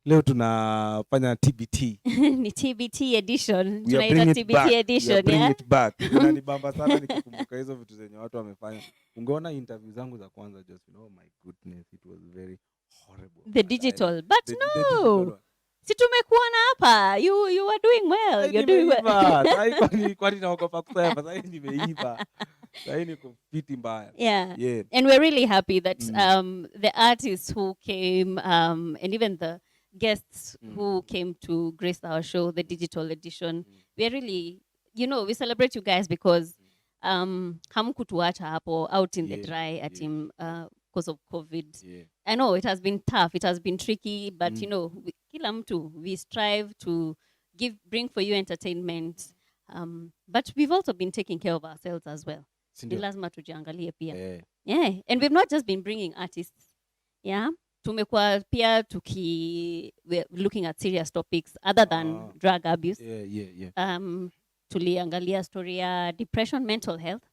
Leo tunafanya TBT. Ni TBT edition. Tunaita TBT edition, bring it back. Unanibamba sana nikikumbuka hizo vitu zenye watu wamefanya. Ungeona interview zangu za kwanza just my goodness, it was very horrible. The digital. But no. Si tumekuona hapa. You are doing well. You're doing well. Kwani naogopa kusema sasa nimeiva. Sasa niko fiti mbaya. Yeah. And we're really happy that the artists who came and even the guests who came to grace our show, the digital edition, we are really, we celebrate you guys because hamkutuacha hapo out in the dry at him because of COVID. I know it has been tough, it has been tricky, but kila mtu, we strive to bring for you entertainment, but we've also been taking care of ourselves as well. Ni lazima tujiangalie pia. Yeah, and we've not just been bringing artists. Yeah. Tumekuwa pia we're looking at serious topics other than drug abuse. Tuliangalia story ya depression, mental health.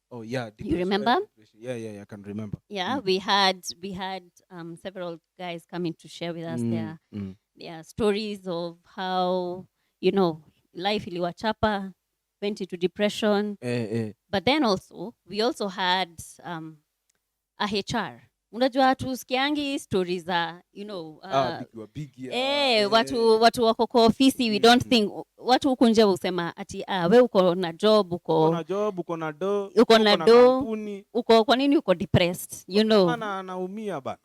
Oh yeah, you remember? Yeah, I can remember. Yeah, we had several guys coming to share with us their stories of how life iliwachapa, went into depression. But then we also had a HR. Unajua tusikiangi stories za watu wako kwa ofisi, we don't think watu huko nje usema ati we uko na job, uko na do, uko kwa nini uko depressed, anaumia bana.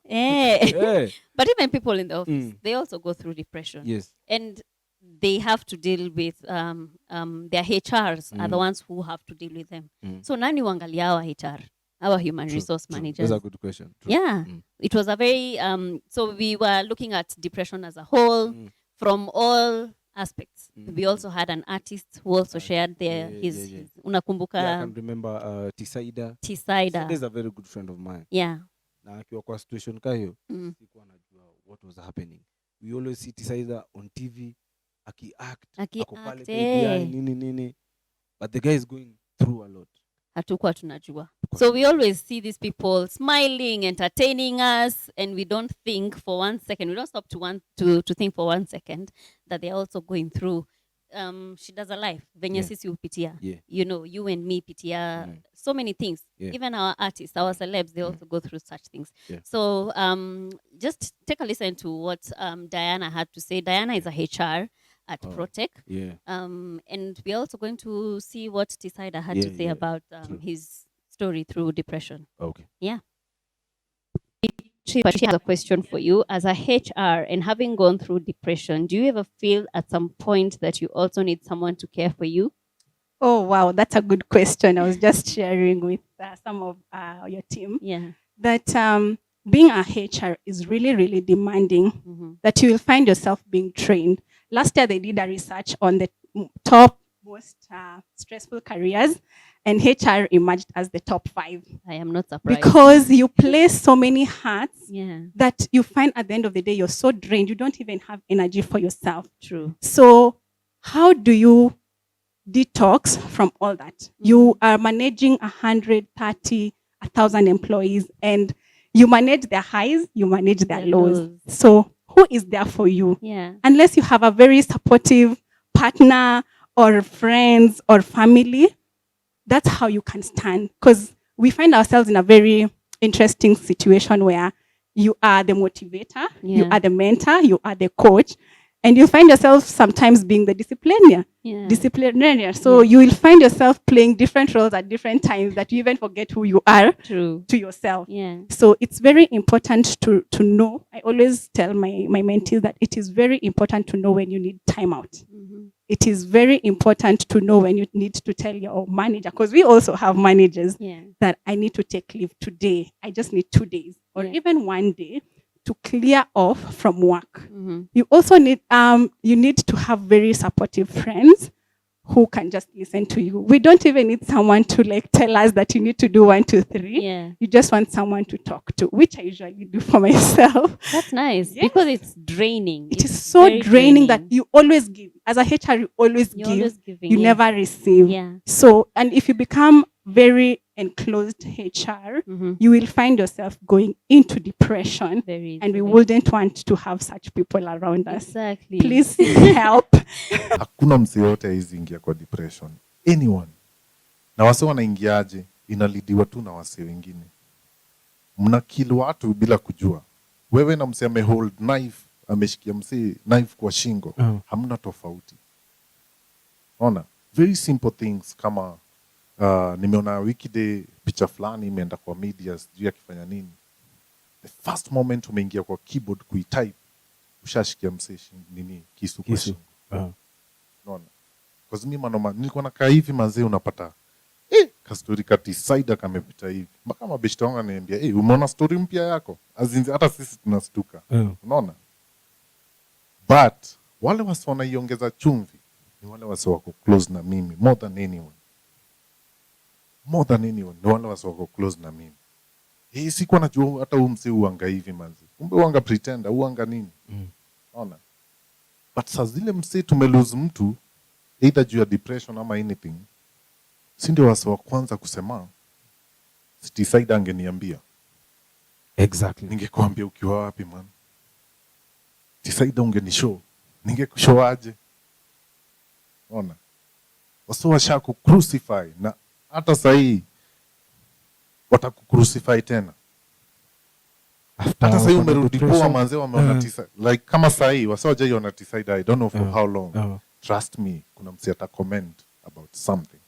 But even people in the office, they also go through depression. Yes. And they have to deal with their HRs are the ones who have to deal with them. So nani wangalia our HR? Our human resource managers. That's a good question. True. Yeah. It was a very, so we were looking at depression as a whole from all aspects. We also had an artist who also shared his unakumbuka. Yeah, I can remember Tisaida. Tisaida is a very good friend of mine. Yeah. Na akiwa kwa situation kayo, sikuwa najua what was happening. We always see Tisaida on TV, aki-act, ako pale nini. But the guy is going through a lot. Hatukuwa tunajua. So we always see these people smiling, entertaining us, and we don't think for 1 second, we don't stop to think for 1 second that they're also going through shidas a life. Venye sisi upitia. You and me pitia so many things. Even our artists, our celebs, they also go through such things. So just take a listen to what Diana had to say. Diana is a HR at Protec. And we're also going to see what Tisaida had to say about his story through depression. Okay. Yeah. She has a question for you. As a HR and having gone through depression, do you ever feel at some point that you also need someone to care for you? Oh, wow. That's a good question. I was just sharing with some of your team that being a HR is really, really demanding, that you will find yourself being trained. Last year, they did a research on the top most stressful careers, and HR emerged as the top 5. I am not surprised. Because you play so many hats that you find at the end of the day, you're so drained, you don't even have energy for yourself. True. So how do you detox from all that? You are managing 130, 1,000 employees, and you manage their highs, you manage their lows. So who is there for you? Yeah. Unless you have a very supportive partner or friends or family, that's how you can stand. Because we find ourselves in a very interesting situation where you are the motivator, you are the mentor, you are the coach, and you find yourself sometimes being the disciplinarian. So you will find yourself playing different roles at different times that you even forget who you are to yourself. So it's very important to know. I always tell my mentees that it is very important to know when you need time out. It is very important to know when you need to tell your manager, because we also have managers that I need to take leave today. I just need 2 days or even 1 day to clear off from work. You also need you need to have very supportive friends who can just listen to you. We don't even need someone to like tell us that you need to do 1, 2, 3. You just want someone to talk to, which I usually do for myself. That's nice because it's draining. It is so draining that you always give. As a HR, you always give. Always giving, you never receive. So, and if you become very enclosed HR, you will find yourself going into depression, and we wouldn't want to have such people around us. Exactly. Please help. Hakuna mse yote hizi ingia kwa depression. Anyone. Na wase wanaingiaje, inalidiwa tu na wase wengine. Mna kill watu bila kujua. Wewe na mse hold knife, ameshikia mse knife kwa shingo. Hamna tofauti. Ona, very simple things kama nimeona Wikiday picha fulani imeenda kwa media sijui akifanya nini. The first moment umeingia kwa keyboard kuitype, ushashikia mse nini kisu kwa shingo. Unaona? Kwa mimi manoma nilikuwa nakaa hivi mazee unapata kastori kati side kamepita hivi. Mpaka mabeshte wangu ananiambia, umeona story mpya yako? Azinzi hata sisi tunastuka. Unaona? But wale wase wanaiongeza chumvi ni wale wase wako close na mimi more than anyone. More than anyone, ni wale wase wako close na mimi. Sikuwa najua hata huyu mse uanga hivi manzi. Kumbe uanga pretender, uanga nini? Unaona? But saa zile mse tumelose mtu, either juu ya depression ama anything, si ndio wase wa kwanza kusema, City Side angeniambia. Exactly. Ningekuambia ukiwa wapi man? City Side ungenishow. Ningekushow aje? Unaona? Wase washaku crucify na hata sahii watakucrucify tena. Hata sahii umerudi poa manze wameona tisa. Like kama sahii wasawaja yona tisa, I don't know for how long. Trust me, kuna msi ata comment about something.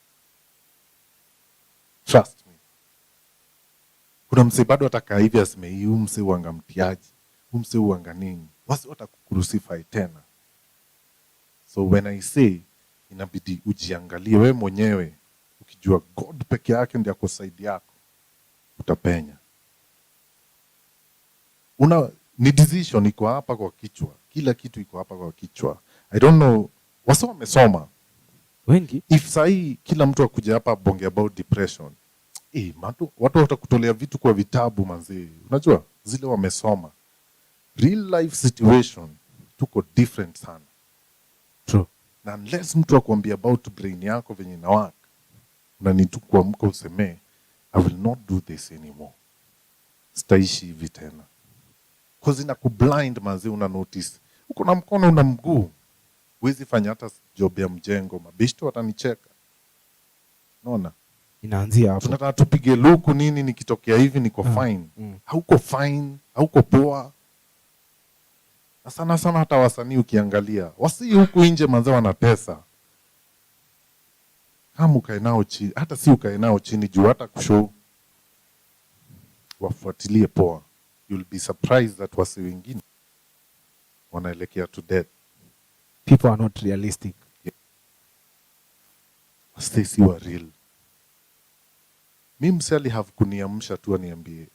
Trust me. Kuna msi bado ataka hivi asime hii msi uanga mtiaji. Msi uanga nini. Wasi watakucrucify tena. So when I say inabidi ujiangalie wewe mwenyewe, ukijua God peke yake ndiye ako side yako, utapenya. Ni decision iko hapa kwa kichwa. Kila kitu iko hapa kwa kichwa. I don't know, wase wamesoma wengi. If sahi kila mtu akuja hapa bonge about depression, watu watakutolea vitu kwa vitabu manzi. Unajua zile wamesoma. Real life situation tuko different sana. True. Na unless mtu akwambia about brain yako venye inawaka, unanitu kuamka useme, I will not do this anymore. Sitaishi hivi tena. Because inakublind manzi, una notice. Uko na mkono una mguu. Huwezi fanya hata job ya mjengo. Mabishto watanicheka. Unaona? Inaanzia hapo. Tunataka tupige luku nini nikitokea hivi niko fine. Hauko fine, hauko poa. Na sana sana hata wasanii ukiangalia. Wasi huku nje manzi wana pesa. Kama ukae nao chini, hata si ukae nao chini juu hata kushow wafuatilie poa. You'll be surprised that wasi wengine wanaelekea to death. People are not realistic. Wasi si wa real. Mimi msali have kuniamsha tu aniambie.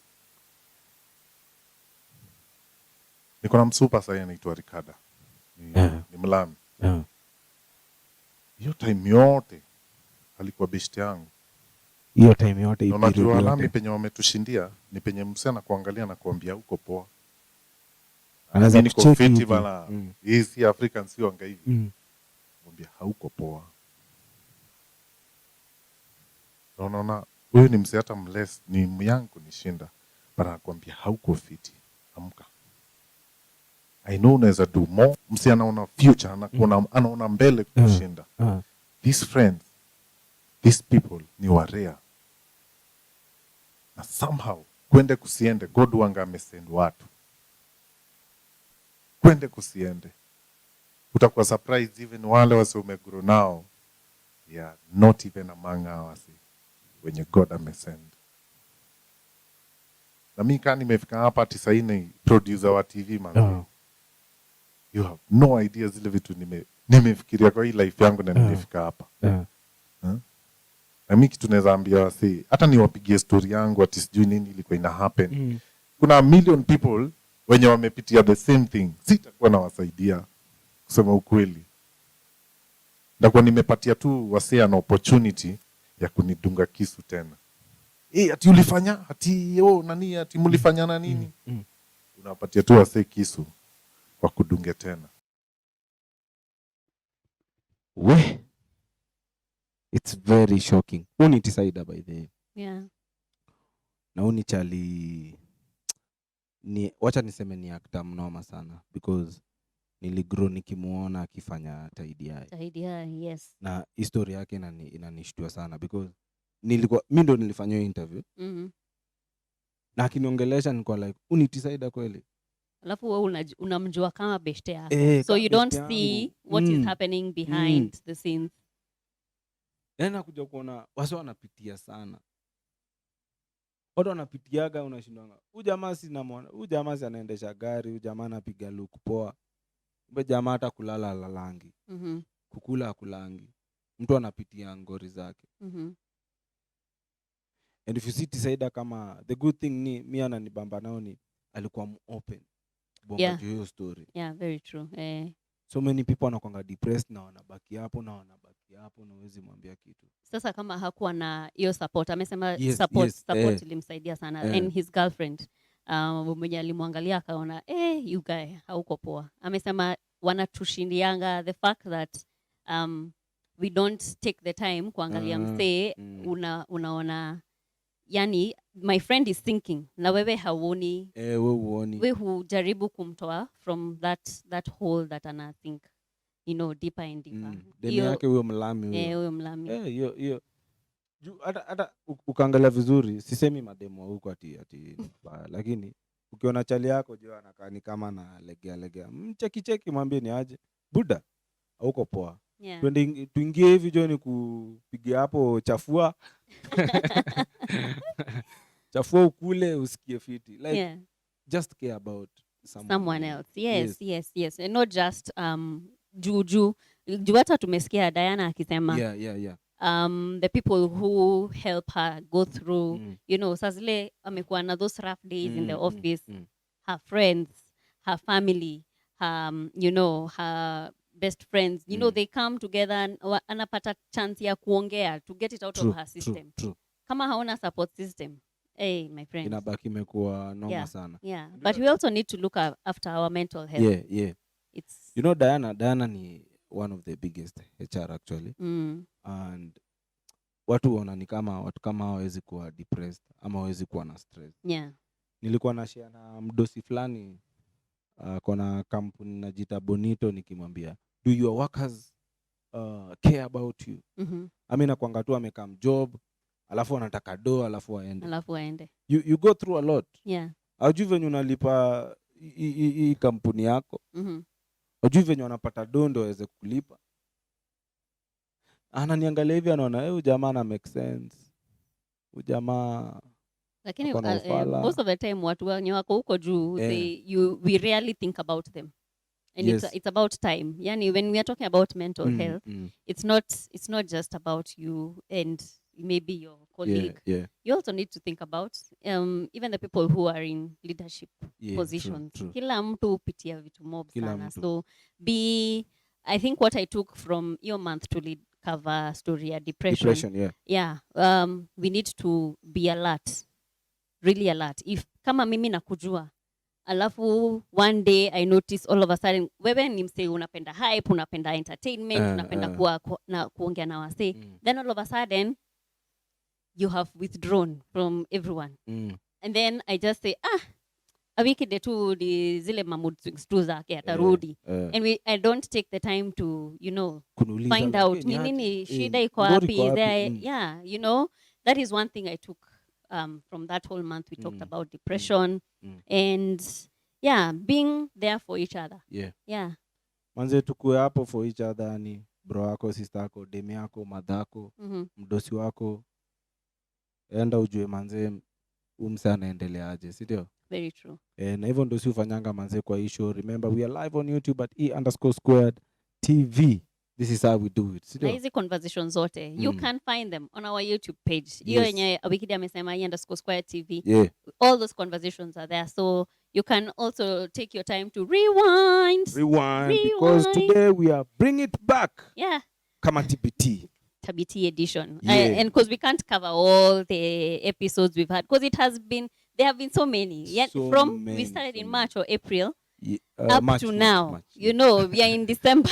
Niko na msupa sasa anaitwa Ricardo. Ni Mlami. Hiyo time yote alikuwa best yangu. Hiyo time yote ipi. Unajua Lami penye wametushindia ni penye msana kuangalia na kuambia uko poa. Anaweza kucheki bana. Hii si African si wanga hivi. Mwambia hauko poa. Unaona huyu ni mzee hata mless ni myangu nishinda. Bana kuambia hauko fiti. Amka. I know unaweza do more. Msi anaona future, anaona mbele kushinda. these friends, these people ni warea. Na somehow kwende kusiende, God wanga amesend watu. Kwende kusiende. Utakuwa surprised even wale wase umegrow nao. Yeah, not even among us when you God amesend. Na mimi kani nimefika hapa 90 producer wa TV man. You have no idea zile vitu nimefikiria kwa hii life yangu na nimefika hapa. Na mimi kitu naweza ambia wasi, hata niwapigie story yangu ati sijui nini ilikuwa ina happen. Kuna a million people wenye wamepitia the same thing. Sitakuwa nawasaidia kusema ukweli. Ndakuwa nimepatia tu wasee an opportunity ya kunidunga kisu tena. Ati ulifanya, ati nani, ati mulifanya na nini? Unapatia tu wasee kisu kwa kudunge tena. It's very shocking. Unitisaida by the way. Yeah. Na unichali wacha niseme ni actor mnoma sana because niligrow nikimuona akifanya Taidiai. Yes. Na history yake inanishtua sana because mimi ndo nilifanya hiyo interview. Na akiniongelesha nilikuwa like unitisaida kweli. Alafu wewe unamjua kama beshte yako. So you don't see what is happening behind the scenes. Nakuja kuona wase wanapitia sana. Watu wanapitiaga unashindanga. Huyu jamaa sinamwona. Huyu jamaa anaendesha gari, huyu jamaa anapiga look poa. Mbe jamaa hata kulala lalangi. Kukula akulangi. Mtu anapitia ngori zake. And if you see Tisaida kama the good thing ni mimi ananibamba nao ni alikuwa open. Bomba hiyo story. Yeah, very true. So many people wanakuanga depressed na wanabaki hapo na huwezi mwambia kitu. Sasa kama hakuwa na hiyo support, amesema support ilimsaidia sana. And his girlfriend mwenye alimwangalia akaona you guy hauko poa. Amesema wanatushindianga the fact that we don't take the time kuangalia msee unaona yani my friend is thinking na wewe hauoni. Wewe hujaribu kumtoa from that hole that ana think deeper and deeper. Deni yake huyo mlami huyo. Huyo mlami. Hiyo. Hata ukaangalia vizuri, sisemi mademo huko ati lakini ukiona chali yako je anakaa ni kama na legea. Cheki mwambie ni aje. Buda, hauko poa. Yeah. Tuingie hivi jo ni kupigia hapo chafua. Chafua ukule usikie fiti. Like just care about someone else. Yes. And not just juju hata tumesikia Diana akisema the people who help her go through sazile amekuwa na those rough days in the office, her friends, her family, her best friends, they come together and anapata chance ya kuongea to get it out of her system. True. Kama hauna support system, my friends, inabaki imekuwa noma sana. But we also need to look after our mental health. It's Diana ni one of the biggest HR actually. And watu wana kama watu kama hawezi kuwa depressed ama hawezi kuwa na stress. Nilikuwa na share na mdosi fulani kuna kampuni najita Bonito, nikimwambia do your workers care about you? Amina kwanga tu amekaa job alafu anataka do alafu aende. You go through a lot. Hujui venye unalipa hii kampuni yako. Hujui venye wanapata dondo waweze kulipa. Ananiangalia hivi anaona huyu jamaa na make sense. Huyu jamaa lakini most of the time watu wenye wako huko juu we rarely think about them. And it's about time. Yani when we are talking about mental health, it's not just about you and maybe your colleague. You also need to think about even the people who are in leadership positions. True. Kila mtu pitia vitu mob sana. So I think what I took from your month to lead cover story ya depression. We need to be alert, really alert. If kama mimi nakujua alafu one day I notice all of a sudden wewe ni msee unapenda hype, unapenda entertainment, unapenda kuongea na wasee, then all of a sudden you have withdrawn from everyone. And then I just say a wiki de tu di zile mood swings tu zake atarudi. And I don't take the time to, you know, find out nini shida iko wapi there. Yeah, you know, that is one thing I took from that whole month. We talked about depression and yeah, being there for each other. Yeah. Manze tukue hapo for each other, ni bro wako, sister yako, demi yako, madhako, mdosi wako. Enda ujue manze umse anaendeleaje, si ndio? Very true. Na hivyo ndio si ufanyanga manze kwa hii show. Remember, we are live on YouTube at E_squared TV. This is how we do it. Na hizi conversations zote, you can find them on our YouTube page. Hiyo yenye Awikidi amesema E_squared TV. All those conversations are there. So you can also take your time to rewind. Because today we are bringing it back. Yeah. Kama TBT. TBT edition. And because we can't cover all the episodes we've had. Because there have been so many. We started in March or April. Up March, to now. March. You know, we are in December.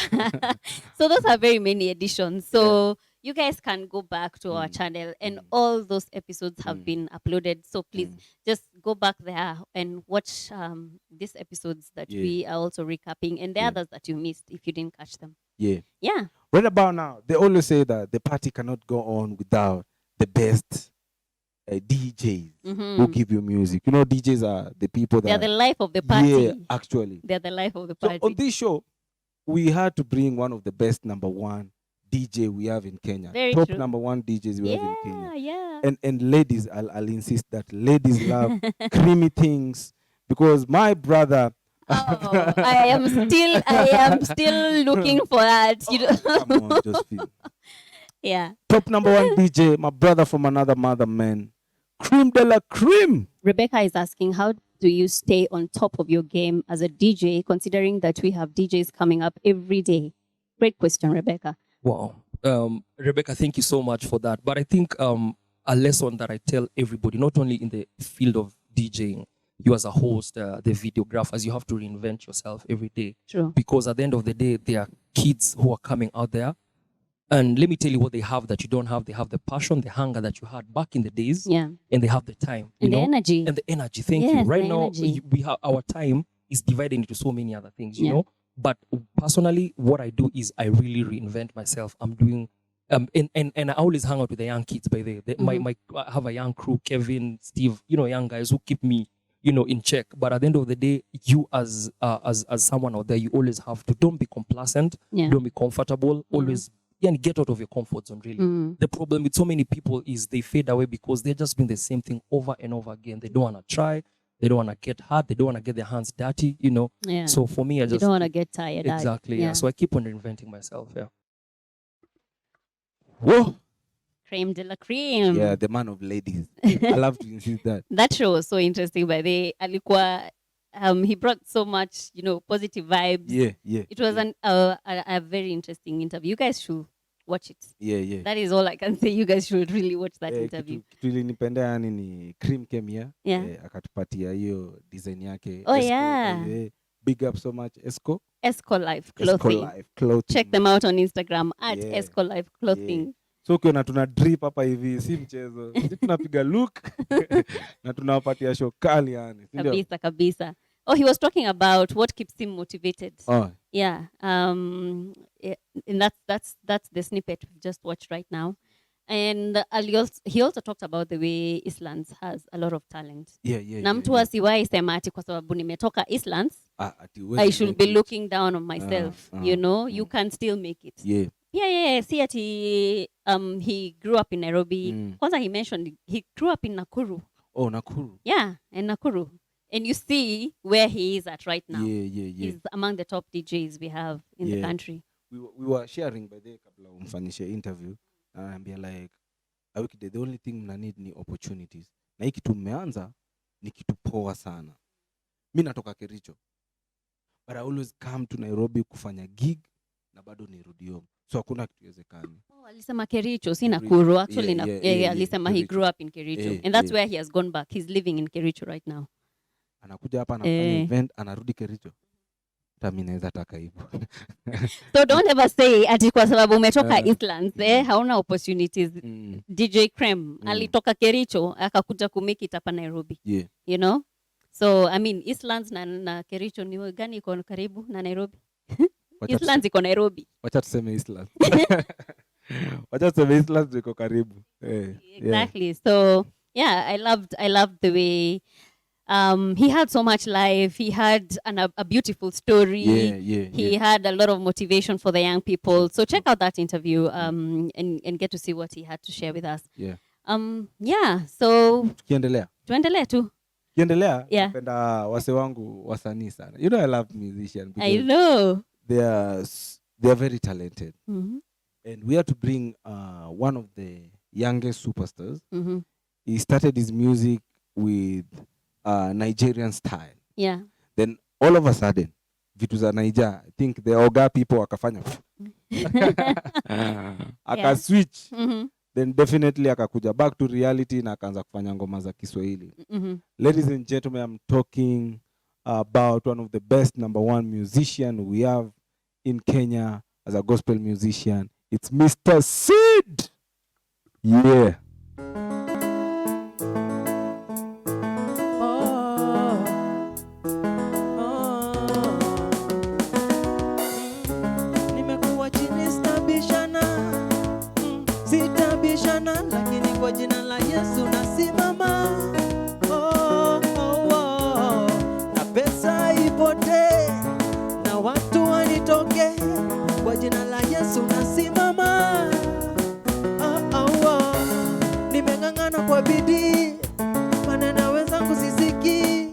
So those are very many editions. So you guys can go back to our channel and all those episodes have been uploaded. So please just go back there and watch these episodes that we are also recapping and the others that you missed if you didn't catch them. Yeah. Right about now, they always say that the party cannot go on without the best DJs who give you music. You know, DJs are the people that... They're the life of the party. Yeah, actually. They're the life of the party. So on this show, we had to bring one of the best #1 DJ we have in Kenya. Very Top true. #1 DJs we have in Kenya. Yeah. And ladies, I'll insist that ladies love creamy things because my brother... I am still looking for that. You know? Come on, just feel. Yeah. Top #1 DJ, my brother from another mother, man. Cream de la cream. Rebecca is asking, how do you stay on top of your game as a DJ, considering that we have DJs coming up every day? Great question, Rebecca. Wow. Rebecca, thank you so much for that. But I think a lesson that I tell everybody, not only in the field of DJing, you as a host, the videographers, you have to reinvent yourself every day. True. Because at the end of the day, there are kids who are coming out there. And let me tell you what they have that you don't have. They have the passion, the hunger that you had back in the days. Yeah. And they have the time. And the energy. And the energy. Thank you. Right now, we have our time is divided into so many other things, you know. But personally, what I do is I really reinvent myself. I'm doing, and I always hang out with the young kids, by the way. I have a young crew, Kevin, Steve, you know, young guys who keep me, you know, in check. But at the end of the day, you as someone out there, you always have to, don't be complacent, don't be comfortable, always and get out of your comfort zone, really. The problem with so many people is they fade away because they're just doing the same thing over and over again. They don't want to try. They don't want to get hurt. They don't want to get their hands dirty, you know. Yeah. So for me, I just... You don't want to get tired. Exactly, yeah. So I keep on reinventing myself, Whoa. Creme de la cream. Yeah, the man of ladies. I love to insist that. That show was so interesting, by the way. Alikuwa... he brought so much, you know, positive vibes. Yeah. It was a very interesting interview. You guys should watch it. Yeah. That is all I can say. You guys should really watch that interview. Kitu ilinipenda yani ni Cream came here. Yeah. Akatupatia hiyo design yake. Oh, Esco, yeah. Big up so much, Esco. Esco Life Clothing. Esco Life Clothing. Check them out on Instagram at Esco Life Clothing. Yeah. So ukiona tuna drip hapa hivi si mchezo. Sisi tunapiga look na tunawapatia show kali yani. Kabisa. Oh, he was talking about what keeps him motivated. Oh. Yeah. And that's the snippet we've just watched right now. And he also talked about the way Islands has a lot of talent. Yeah. Na mtu asiwahi sema ati kwa sababu nimetoka Islands, I should be looking down on myself. You know, you can still make it. Yeah. See ati he grew up in Nairobi. Kwanza he mentioned he grew up in Nakuru. Oh, Nakuru. Yeah, in Nakuru. And you see where he is at right now. Yeah. He's among the top DJs we have in the country. We were sharing by the kabla umfanyishe interview. And be like, Awikide, the only thing mna need ni opportunities. Na hii kitu mmeanza ni kitu poa sana. Mimi natoka Kericho. But I always come to Nairobi kufanya gig na bado nirudi home. So hakuna kitu iwezekani. Oh, alisema Kericho, si Nakuru. Actually, alisema he grew up in Kericho. And that's where he has gone back. He's living in Kericho right now. Anakuja hapa anafanya event, anarudi Kericho. Mimi naweza taka hivyo. So don't ever say ati kwa sababu umetoka Islands hauna opportunities. DJ Creme alitoka Kericho akakuja kumake it hapa Nairobi. Yeah. You know? So I mean Eastlands na Kericho ni gani iko karibu na Nairobi? Eastlands iko Nairobi. Wacha tuseme Eastlands. Wacha tuseme Eastlands iko karibu. Exactly. Yeah. So yeah, I loved the way he had so much life. He had a beautiful story. He had a lot of motivation for the young people. So check out that interview and get to see what he had to share with us. Yeah. Yeah. So tuendelea tu. Napenda wase wangu wasanii sana. You know I love musicians because I know. They are very talented. And we have to bring one of the youngest superstars. He started his music with Nigerian style. Yeah. Then all of a sudden, vitu za Niger, I think the Oga people wakafanya. Aka switch. Then definitely akakuja back to reality na akaanza kufanya ngoma za Kiswahili. Ladies and gentlemen, I'm talking about one of the best #1 musician we have in Kenya as a gospel musician. It's Mr. Sid. Yeah. Nimekuwa chini sitabishana, sitabishana, lakini kwa jina la Yesu nasimama. Na pesa ipotee na watu wanitoke, kwa jina la Yesu nasimama. Nimeng'ang'ana kwa bidii, maneno wenzangu sisiki,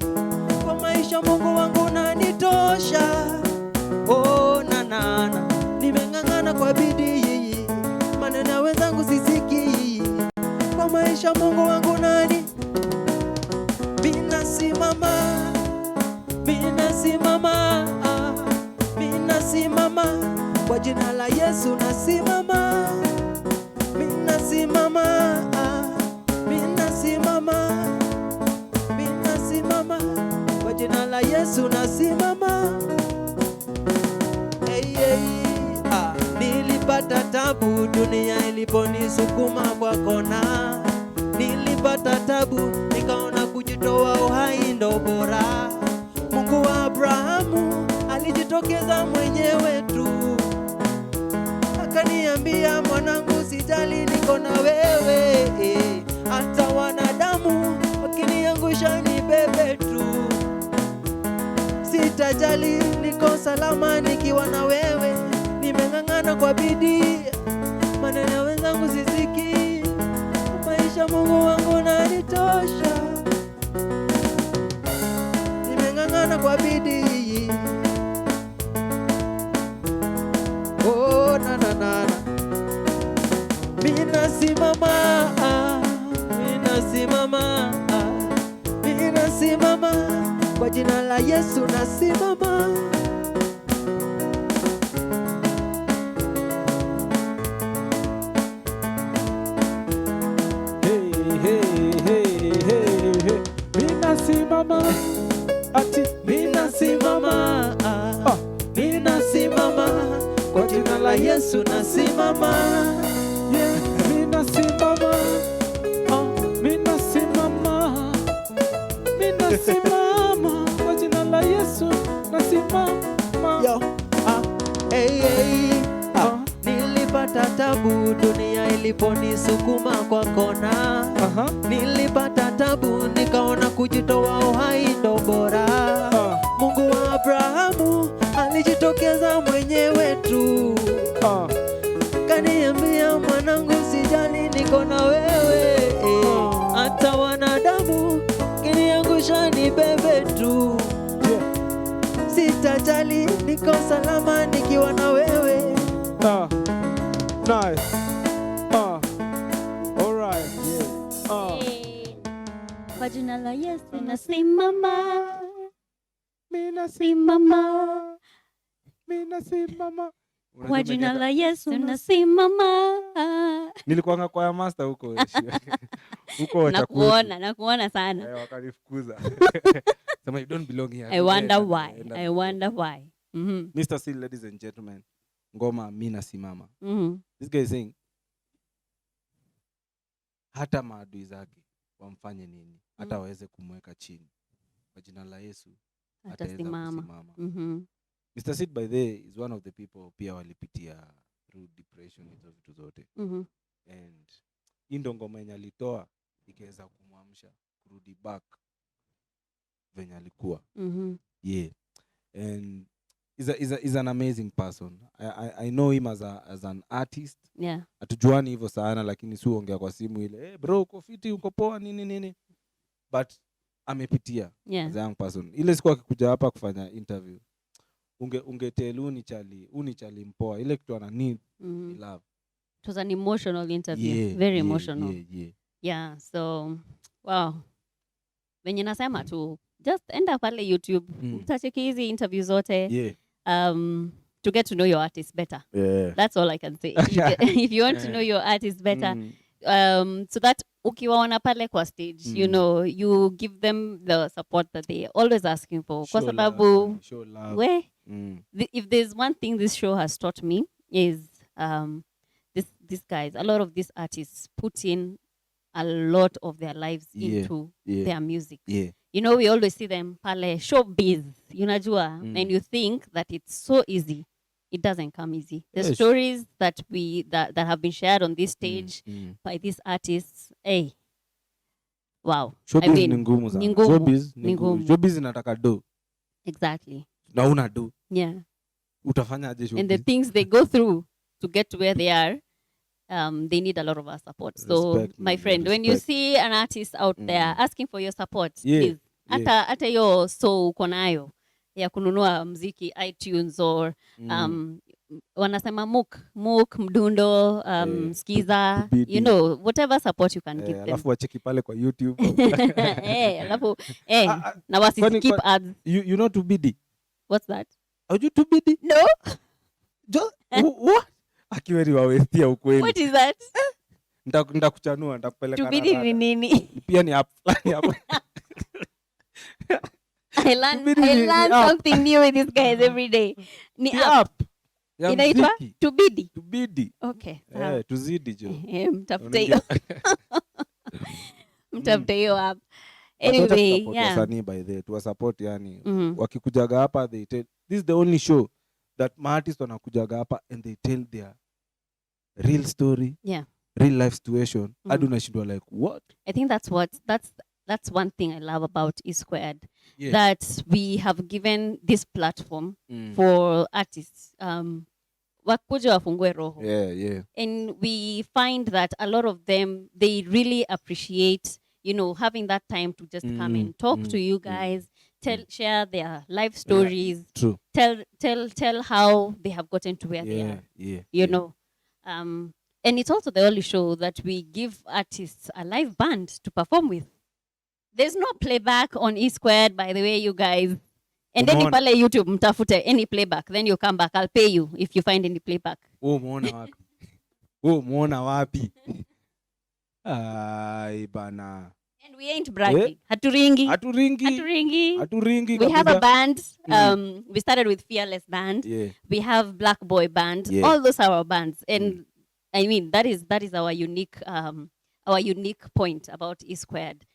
kwa maisha Mungu wangu nanitosha. Nimeng'ang'ana kwa bidii, maneno wenzangu sisiki, kwa maisha Mungu wangu nani. Minasimama, kwa jina la Yesu nasimama. Minasimama, kwa jina la Yesu nasimama. Nilipata tabu dunia iliponisukuma kwa kona. Nilipata tabu nikaona kujitoa uhai ndo bora. Mungu wa Abrahamu alijitokeza mwenyewe tu, akaniambia mwanangu, sijali niko na wewe, hata wanadamu wakiniangusha nibebe tu. Sitajali, niko salama nikiwa na wewe. Nimeng'ang'ana kwa bidii, maneno wenzangu sisiki, maisha Mungu wangu nanitosha. Nimeng'ang'ana kwa bidii, minasimama, kwa jina la Yesu nasimama. Minasimama, ati minasimama, minasimama, kwa jina la Yesu nasimama. Minasimama, minasimama, kwa jina la Yesu nasimama. Nilipata tabu dunia iliponisukuma kwa kona. Nilipata tabu nikaona kujitoa uhai ndo bora. Mungu wa Abrahamu alijitokeza mwenyewe tu, kaniambia mwanangu, sijali niko na wewe, hata wanadamu kiniangusha nibebe tu. Sitajali, niko salama nikiwa na wewe. Nice. All right. Kwa jina la Yesu nasimama. Minasimama. Kwa jina la Yesu nasimama. Nilikuanga kwa master huko. Huko nakuona sana. Wakanifukuza. Sema you don't belong here. I wonder why. Mr. Sid, ladies and gentlemen. Ngoma Minasimama. This guy is saying hata maadui zake wamfanye nini, hata waweze kumweka chini, kwa jina la Yesu atasimama. Mr. Sid by the way is one of the people pia walipitia through depression hizo vitu zote. And hii ndo ngoma yenye alitoa ikaweza kumwamsha kurudi back venye alikuwa. Yeah. And is an amazing person. I know him as an artist. Yeah. Atujuani hivyo sana lakini si uongea kwa simu ile, bro uko fiti, uko poa nini. But amepitia as a young person. Ile siku akikuja hapa kufanya interview, ungetelu ni chali mpoa. Ile kitu ana need love. It was an emotional interview. Very emotional. Yeah, so wow. When nasema tu just enda pale YouTube, utacheki hizi interviews zote. To get to know your artist better. That's all I can say. If you want to know your artist better, so that ukiwaona pale kwa stage, you know, you give them the support that they always asking for. Kwa sababu if there's one thing this show has taught me is these guys, a lot of these artists put in a lot of their lives into their music. You know, we always see them pale showbiz, unajua, and you think that it's so easy. It doesn't come easy. The stories that have been shared on this stage by these artists, hey, wow. Showbiz ni ngumu sana. Showbiz inataka do. Exactly. Na una do. Yeah. Utafanya aje showbiz? And the things they go through to get to where they are, they need a lot of our support. So, my friend, when you see an artist out there asking for your support, please, hata yo so uko nayo ya kununua mziki iTunes or wanasema Mook Mdundo, Skiza, you know, whatever support you can give them. Alafu wacheki pale kwa YouTube. Alafu na wasi skip ads. You know Tubidi? What's that? Are you Tubidi? No. What? Akiweri wawestia ukweli. What is that? Ndakuchanua, ndakupeleka na Tubidi ni nini? Pia ni app fulani hapo. I learn something new with these guys every day. Ni app. Inaitwa Tubidi. Tubidi. Okay. Tuzidi jo. Mtafute hiyo. Mtafute hiyo app. Anyway, yeah. Wasanii by the to support yani. Wakikujaga hapa they tell, this is the only show that artists wanakujaga hapa and they tell their real story. Yeah. Real life situation. Hadi unashindwa like what? I think that's one thing I love about E Squared, that we have given this platform for artists. Wakuja wafungue roho. And we find that a lot of them, they really appreciate, you know, having that time to just come and talk to you guys, share their life stories, tell how they have gotten to where they are. You know. And it's also the only show that we give artists a live band to perform with. There's no playback on E Squared, by the way, you guys. And then pale YouTube, mtafute any playback. Then you come back. I'll pay you if you find any playback. Muona wapi? Ay, bana. And we ain't bragging. Haturingi. We have a band. We started with Fearless Band. We have Black Boy Band. All those are our bands. And I mean, that is our unique point about E Squared.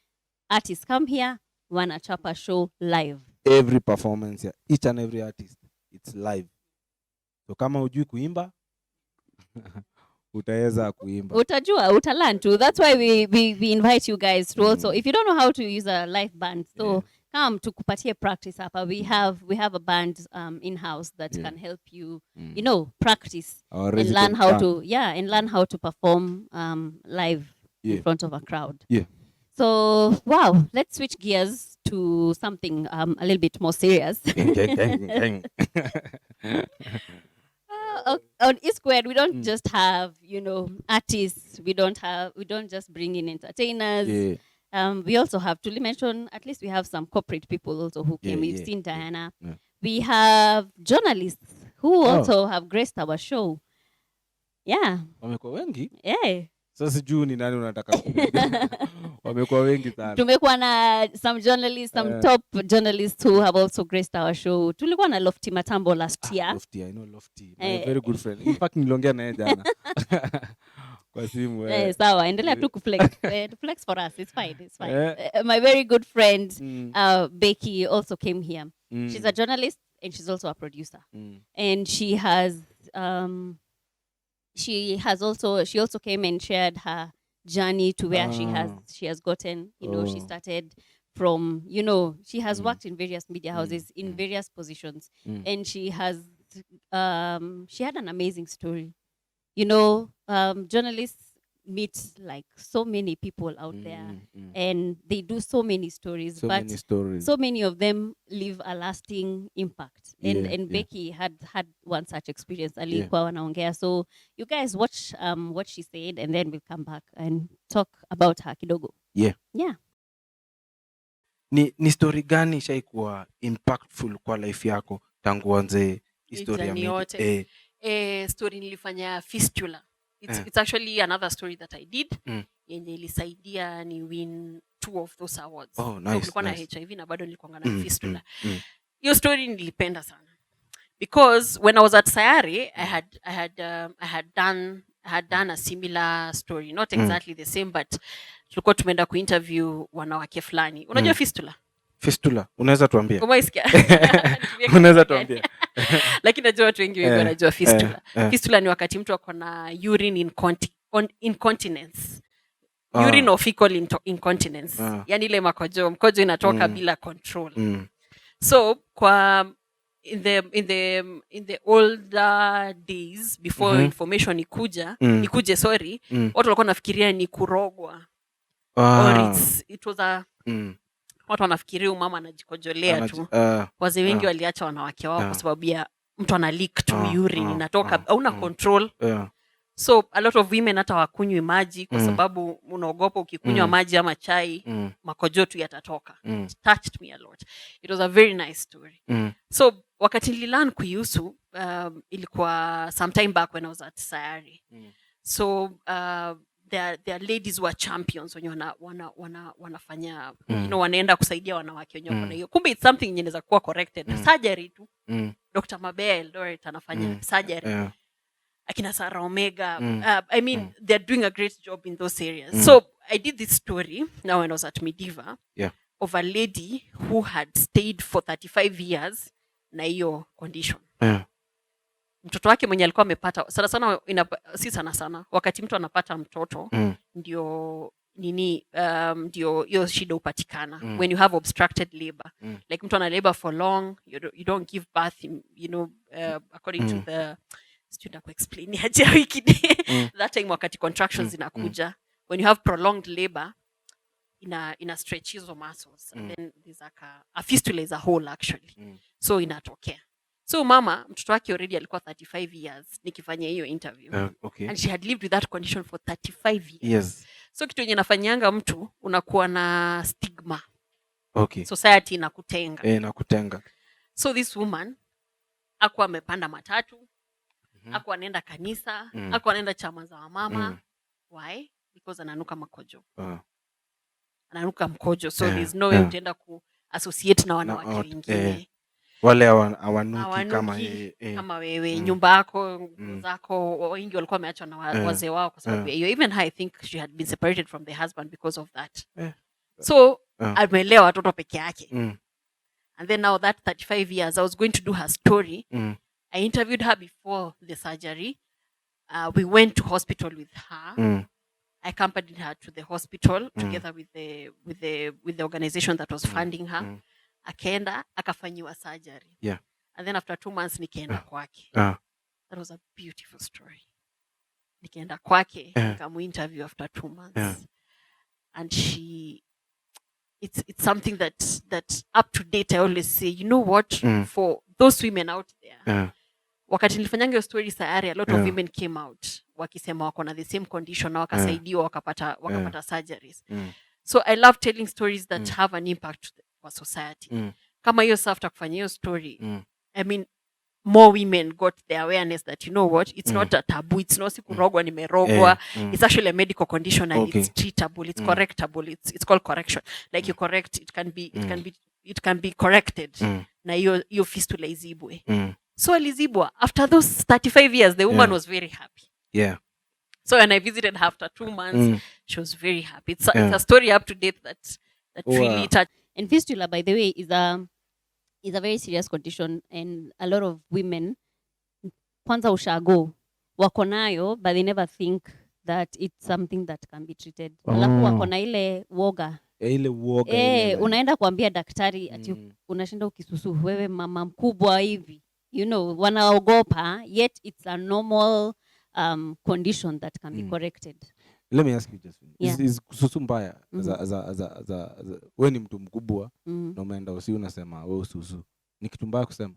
Artists come here, wanachapa show live. Every performance here, each and every artist, it's live. So kama hujui kuimba, utaweza kuimba. Utajua, utalearn too. That's why we invite you guys to also, if you don't know how to use a live band, so come to kupatie practice hapa. We have a band in-house that can help you, you know, practice and learn how to perform live in front of a crowd. So, wow, let's switch gears to something a little bit more serious. On E Squared, we don't just have, you know, artists. We don't just bring in entertainers. We also have to mention, at least we have some corporate people also who came. We've seen Diana. We have journalists who also have graced our show. Yeah. Wamekuwa wengi? Yeah. Sasa sijui ni nani unataka wamekuwa wengi sana. Tumekuwa na some journalists, some top journalists who have also graced our show. Tulikuwa na Lofty Matambo last year. Lofty, I know Lofty. My very good friend. In fact, niliongea naye jana. kwa simu. Sawa, endelea tu kuflex. To flex for us, it's fine. My very good friend Becky also came here. She's a journalist and she's also a producer. And she also came and shared her journey to where she has gotten. She started from, she has worked in various media houses in various positions, and she had an amazing story. Journalists meet like so many people out there, and they do so many stories, so many of them leave a lasting impact. And Becky had one such experience. Alikuwa wanaongea. So you guys watch what she said, and then we'll come back and talk about her kidogo. Yeah. Ni story gani shaikuwa impactful kwa life yako tangu anze historia yote? Story nilifanya fistula. It's actually another story that I did. Yenye ilisaidia ni win 2 of those awards. Oh, nice. Nilikuwa na HIV na bado nilikuwa na fistula. Hiyo story nilipenda sana. Because when I was at Sayari, I had done a similar story, not exactly the same, but tulikuwa tumeenda kuinterview wanawake fulani. Unajua fistula? Fistula, unaweza tuambia? Umeisikia? Unaweza tuambia? Lakini najua watu wengi wanajua fistula. Fistula ni wakati mtu ako na urine incontinence. Urine or fecal incontinence. Yani ile mkojo inatoka bila control. So kwa in the older days before information ikuje, watu walikuwa nafikiria ni kurogwa. Or it was watu wanafikiria mama anajikojolea tu. Wazee wengi waliacha wanawake wao kwa sababu ya mtu ana leak tu urine inatoka, hauna control. So a lot of women hata wakunywi maji kwa sababu unaogopa ukikunywa maji ama chai makojo tu yatatoka. It touched me a lot. It was a very nice story. So wakati nililearn kuhusu ilikuwa sometime back when I was at Sayari. So their ladies were champions wenye wanafanya wanaenda kusaidia wanawake wenye wako na hiyo. Kumbe it's something yenye inaweza kuwa corrected. Surgery tu. Dr. Mabel Eldoret anafanya surgery. Akina Sarah Omega. I mean, they're doing a great job in those areas. So I did this story now when I was at Mediva of a lady who had stayed for 35 years na hiyo condition. Mtoto wake mwenye alikuwa amepata sana wakati mtu anapata mtoto ndio ndio hiyo shida upatikana. When you have obstructed labor, like mtu ana labor for long, you don't give birth according to the student explain that time wakati contractions inakuja, when you have prolonged labor ina stretch hizo muscles, and then there's like a fistula is a hole actually. So inatokea. So mama mtoto wake already alikuwa 35 years nikifanya hiyo interview. And she had lived with that condition for 35 years. So kitu yenye nafanyanga mtu unakuwa na stigma. Society inakutenga. Inakutenga. So this woman hakuwa amepanda matatu, hakuwa anaenda kanisa, hakuwa anaenda chama za wamama. Why? Because ananuka makojo. Ananuka mkojo. So there's no way utaenda ku-associate na wanawake wengine. Wale hawanuki kama wewe. Nyumba yako, zako, wengi walikuwa wameachwa na wazee wao kwa sababu hiyo. Even I think she had been separated from the husband because of that. So amelea watoto peke yake. And then now that 35 years, I was going to do her story. I interviewed her before the surgery. We went to hospital with her. I accompanied her to the hospital together with the organization that was funding her. Akaenda akafanyiwa surgery. And then after 2 months nikaenda kwake. That was a beautiful story. Nikaenda kwake, nikamu-interview after 2 months. And it's something that up to date I always say, you know what, for those women out there, wakati nilifanyanga hiyo story Sayari, a lot of women came out wakisema wako na the same condition na wakasaidiwa wakapata surgeries. So I love telling stories that have an impact for society. Kama hiyo after kufanya hiyo story, I mean more women got the awareness that, you know what, it's not a taboo, it's not sikurogwa nimerogwa, it's actually a medical condition and it's treatable, it's correctable, it's called correction. Like you correct, it can be corrected. Na hiyo fistula izibwe. So alizibwa. After those 35 years, the woman was very happy. So when I visited her after 2 months, she was very happy. It's a story up to date that really touched. And fistula, by the way, is a very serious condition, and a lot of women, kwanza ushago, wako nayo, but they never think that it's something that can be treated. Alafu wako na ile woga. Ile woga. Unaenda kuambia daktari ati unashinda ukisusu, wewe mama mkubwa hivi. You know, wanaogopa, yet it's a normal condition that can be corrected. Let me ask you, Josephine. Is kususu mbaya wewe ni mtu mkubwa na umeenda usi unasema wewe ususu. Ni kitu mbaya kusema?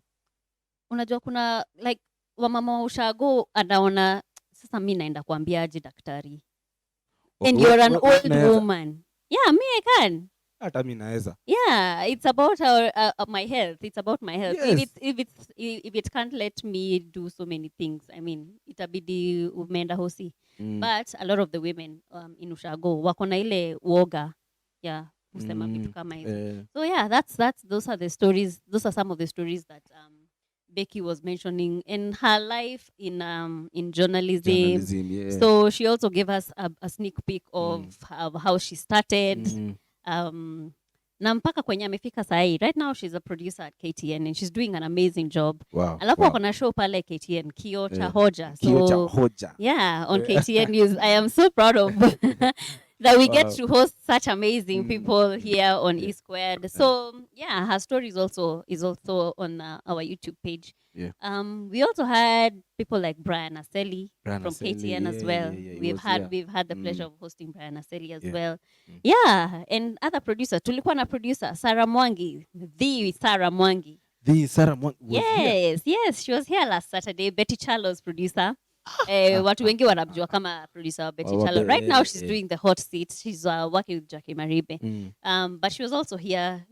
Unajua kuna like wamama wa ushago anaona sasa mimi naenda kuambia aje daktari. And you're an old woman. Yeah, me I can. Hata mimi naweza. Yeah, it's about my health. It's about my health. Yes. If it can't let me do so many things, I mean, itabidi umeenda hosi. But a lot of the women in ushago wako na ile woga. Yeah, kusema vitu kama hizo. So yeah, those are the stories. Those are some of the stories that Becky was mentioning in her life in journalism. Yeah. So she also gave us a sneak peek of how she started. Na mpaka kwenye amefika sahi. Right now she's a producer at KTN and she's doing an amazing job. Wow. Alafu wako na show pale KTN, Kio cha Hoja. Kio cha Hoja. Yeah, on KTN News. I am so proud of that we get to host such amazing people here on E Squared. So yeah, her story is also on our YouTube page. Yeah. We also had people like Brian Aseli from KTN as well. We've had the pleasure of hosting Brian Aseli as well. Yeah, and other producers. Tulikuwa na producer Sarah Mwangi, the Sarah Mwangi. The Sarah Mwangi. Yes, she was here last Saturday. Betty Charlo's producer. Watu wengi wanamjua kama producer Betty Charlo. Right now she's doing the hot seat. She's working with Jackie Maribe. But she was also here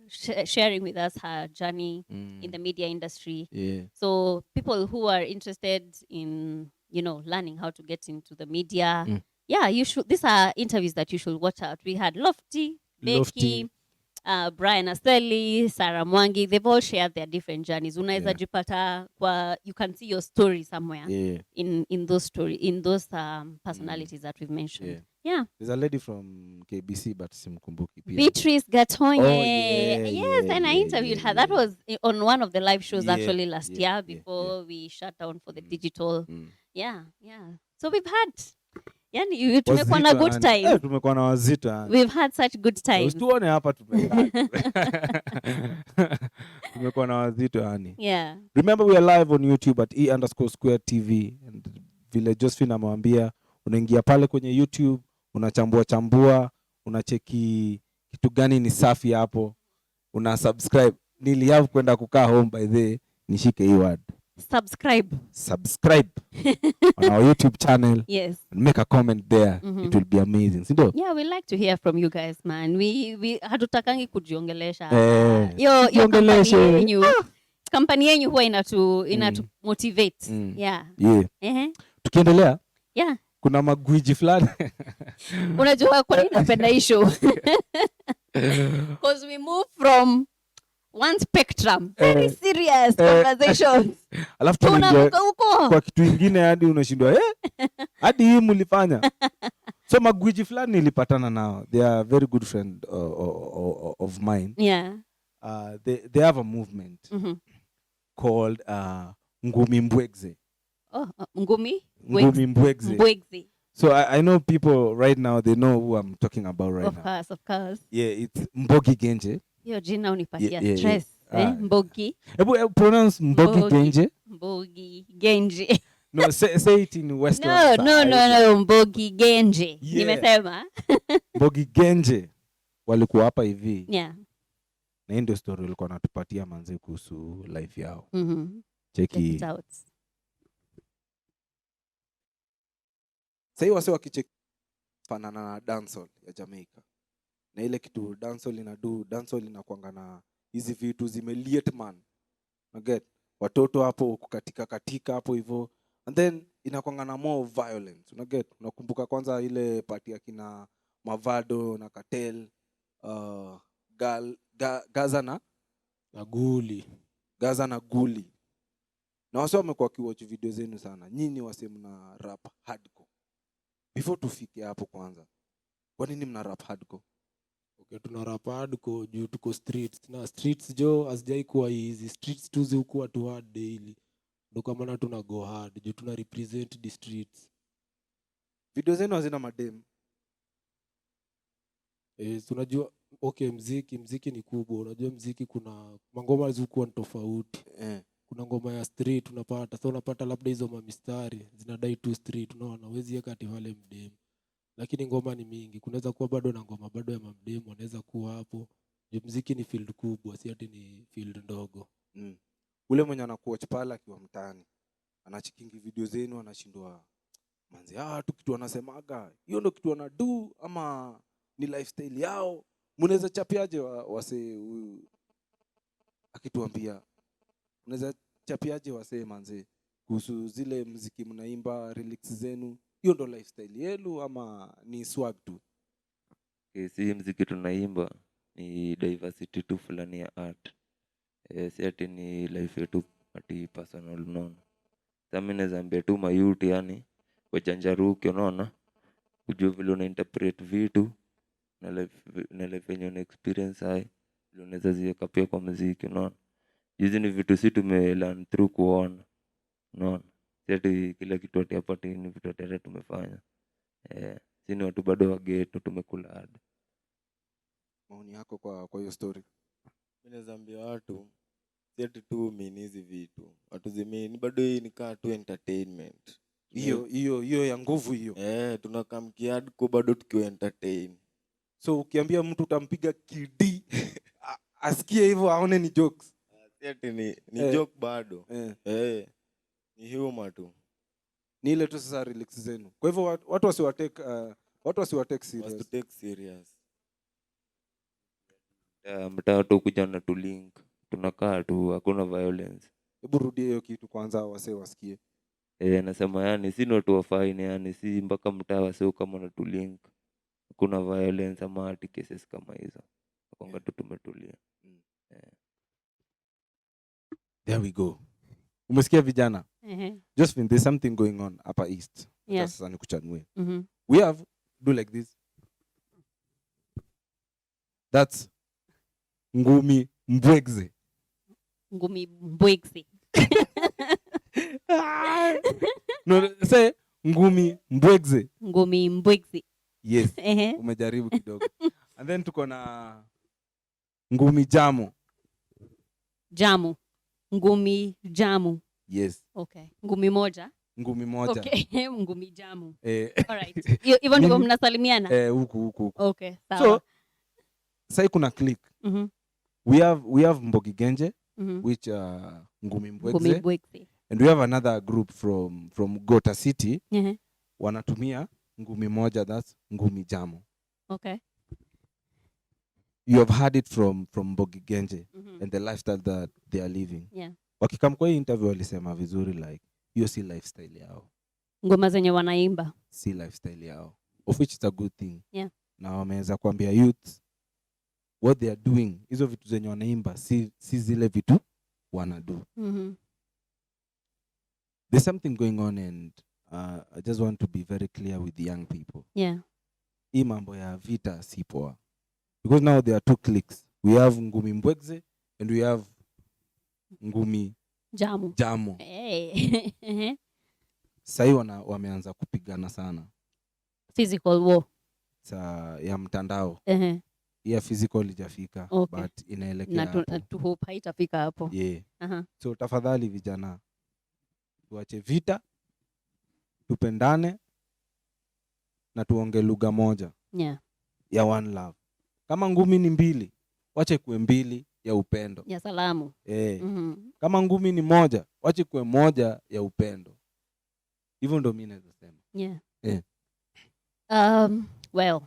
sharing with us her journey in the media industry. Yeah. So people who are interested in, learning how to get into the media, these are interviews that you should watch out. We had Lofty, Becky, Brian Aseli, Sarah Mwangi. They've all shared their different journeys. Unaweza jipata you can see your story somewhere in those personalities that we've mentioned. Yeah. There's a lady from KBC but simkumbuki pia. Beatrice Gatonye. Yes, and I interviewed her. That was on one of the live shows actually last year before we shut down for the digital. Yeah. So we've had tumekuwa na good time. Tumekuwa na wazito. We've had such good times. Tuone hapa tumekuwa na wazito yani. Yeah. Remember we are live on YouTube at E_Square TV, and vile Josephine amewambia unaingia pale kwenye YouTube, unachambua, unacheki kitu gani ni safi hapo, una subscribe. Nilihavu kwenda kukaa home by the nishike hii word. Subscribe on our YouTube channel. Yes. And make a comment there. It will be amazing. Sindo? Yeah, we like to hear from you guys, man. We hatutakangi kujiongelesha. Yo company yenyu huwa inatu motivate. Yeah. Tukiendelea? Yeah. Kuna magwiji fulani. Unajua kwa nini napenda hii show? Because we move from one spectrum, very serious conversations. Alafu tunaingia kwa kitu ingine hadi unashindwa hadi hii mlifanya. So magwiji fulani nilipatana nao. They are very good friend of mine. Yeah. They have a movement called Ngumi Mbwegze. Ngumi Mbwegze. So I know people right now, they know who I'm talking about right now. Of course. Yeah, it's Mbogi Genje. Hiyo jina unipatia stress. Mbogi. Ebu pronounce Mbogi Genje. Mbogi Genje. No, say it in Western. No, Mbogi Genje. Nimesema. Mbogi Genje walikuwa hapa hivi. Yeah. Na ndio story walikuwa natupatia manze kuhusu life yao. Check it out. Sasa wase wakicheck fanana na dancehall ya Jamaica. Na ile kitu dancehall inakuanga na hizi vitu zimeliet man. Get watoto hapo katika hapo hivyo, and then inakuanga na more violence. Unakumbuka kwanza ile party ya kina Mavado na Cartel, Gaza na Guli. Na wase wamekuwa kiwatch video zenu sana. Nyinyi wase mna rap hardcore. Before tufike hapo kwanza, kwa nini mna rap hardcore? Okay, tuna rap hardcore juu tuko streets. Na streets jo asijai kuwa easy. Streets tu zikuwa tu hard daily. Ndio kwa maana tuna go hard juu tuna represent the streets. Video zenu hazina madem. Unajua okay, mziki ni kubwa. Unajua mziki kuna mangoma zikuwa tofauti. Kuna ngoma ya street unapata. So unapata labda hizo mamistari zinadai tu street, unaona wezi yeka ati wale mdem. Lakini ngoma ni mingi. Kunaweza kuwa bado na ngoma bado ya mamdem, wanaweza kuwa hapo. Mziki ni field kubwa, si ati ni field ndogo. Ule mwenye anakuwatch pala akiwa mtaani, anachikingi video zenu anashindwa manzi tu kitu wanasemaga, hiyo ndo kitu wanadu ama ni lifestyle yao? Mnaweza chapiaje wase akituambia, mnaweza chapiaje wase manzi kuhusu zile muziki mnaimba, lyrics zenu, hiyo ndo lifestyle yenu ama ni swag tu? Si muziki tunaimba ni diversity tu fulani ya art. Si ati ni life yetu ati personal, unaona. Sasa mimi naweza ambia tu mayuti yani wachanjaruke, unaona, ujue vile una interpret vitu na life yenye una experience hai vile unaweza ziweka pia kwa muziki, unaona. Hizi ni vitu si tumelearn through kuona, unaona. Si ati kila kitu ati hapa ni vitu ati tumefanya. Si ni watu bado wa ghetto tumekula hard. Maoni yako kwa hiyo story? Mimi naweza ambia watu si ati tu mimi hizi vitu watu zimini bado hii ni kaa tu entertainment. Hiyo ya nguvu hiyo. Tunakamkia hardcore bado tukiwa entertain. So ukiambia mtu utampiga kidi asikie hivyo aone ni jokes. Si ati ni joke bado. Ni humor tu. Ni ile tu sasa relax zenu. Kwa hivyo watu wasiwatake serious. Watu take serious. Mtaa tu kuja na tu link. Tunakaa tu, hakuna violence. Hebu rudia hiyo kitu kwanza wase wasikie. Nasema yani si watu wa fine, yani si mpaka mtaa wase kama na tu link. Hakuna violence ama ati cases kama hizo. Kwanga tu tumetulia. There we go. Umesikia vijana? Josephine, there's something going on upper east. Sasa nikuchanue. We have do like this. That's ngumi mbwegze. Ngumi mbwegze. No, say ngumi mbwegze. Ngumi mbwegze. Yes. Umejaribu kidogo. And then tuko na ngumi jamu. Jamu. Ngumi jamu. Yes. Okay. Ngumi moja. Ngumi moja. Okay. Ngumi jamu. Alright. Hivyo ndivyo mnasalimiana? Huku. Okay. Sawa. So sasa kuna click. We have Mbogi Genje, which ngumi mbwegze. And we have another group from Gota City. Wanatumia ngumi moja, that's ngumi jamu. Okay. You have heard it from Mbogi Genje and the lifestyle that they are living. Yeah. Wakikam kwa hii interview walisema vizuri like hiyo si lifestyle yao. Ngoma zenye wanaimba si lifestyle yao, of which it's a good thing. Yeah. Na wameweza kuambia youth what they are doing, hizo vitu zenye wanaimba si zile vitu wanadu. There's something going on and I just want to be very clear with the young people. Yeah. Hii mambo ya vita si poa. Because now there are two cliques. We have ngumi mbwegze and we have ngumi jamu. Hey. Sai wameanza kupigana sana. Physical war. Ya mtandao. Ya physical ijafika, okay. But inaelekea hapo. Na tu hope haitafika hapo. Yeah. So tafadhali vijana, tuache vita, tupendane na tuonge lugha moja. Yeah. Ya one love. Kama ngumi ni mbili, wache kuwe mbili ya upendo. Ya salamu. Kama ngumi ni moja, wache kuwe moja ya upendo. Hivyo ndo mimi naweza sema. Yeah. Yeah. Well,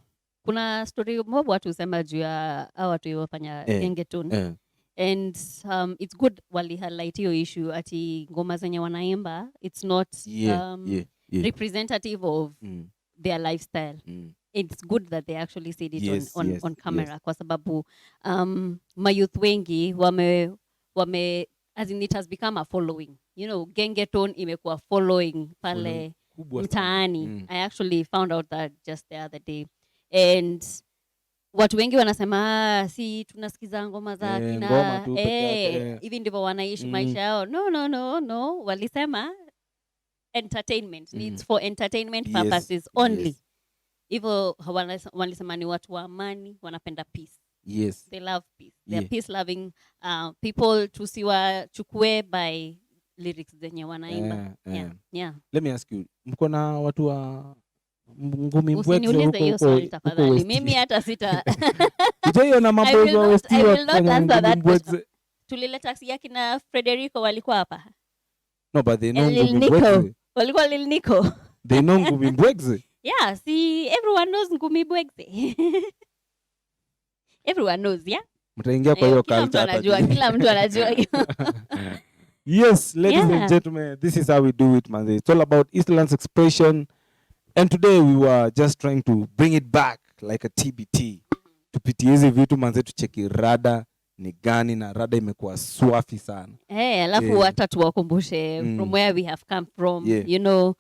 kuna story mob watu usema juu ya watu wafanya gengetone. And it's good wali highlight hiyo issue ati ngoma zenye wanaimba it's not representative of their lifestyle. It's good that they actually said it on camera, kwa sababu mayouth wengi wame as in it has become a following. You know, gengetone imekuwa following pale kubwa mtaani. I actually found out that just the other day. And watu wengi wanasema si tunasikiza ngoma za kina hivi ndivyo wanaishi maisha yao. No, walisema entertainment needs for entertainment purposes only. Hivyo walisema ni watu wa amani, wanapenda peace. Yes. They love peace. They are peace loving people. Tusiwachukue by lyrics zenye wanaimba. Yeah. Let me ask you, mko na watu wa ngumi mbwekze usiniulize hiyo swali tafadhali. Mimi hata sita. Hiyo na mambo ya West mbwekze. Tulileta yake na Federico walikuwa hapa. No, but they know ngumi mbwekze. Walikuwa Lil Nico. They know ngumi mbwekze. Yeah, see, everyone knows ngumi mbwekze. Everyone knows, yeah? Mtaingia kwa hiyo culture hapa. Kila mtu anajua hiyo. Yes, ladies and gentlemen, this is how we do it, man. It's all about Eastlands expression. And today we were just trying to bring it back like a TBT. Tupitie hizi vitu manze, tucheki rada ni gani, na rada imekuwa swafi sana. Alafu hata tuwakumbushe from where we have come from. You know,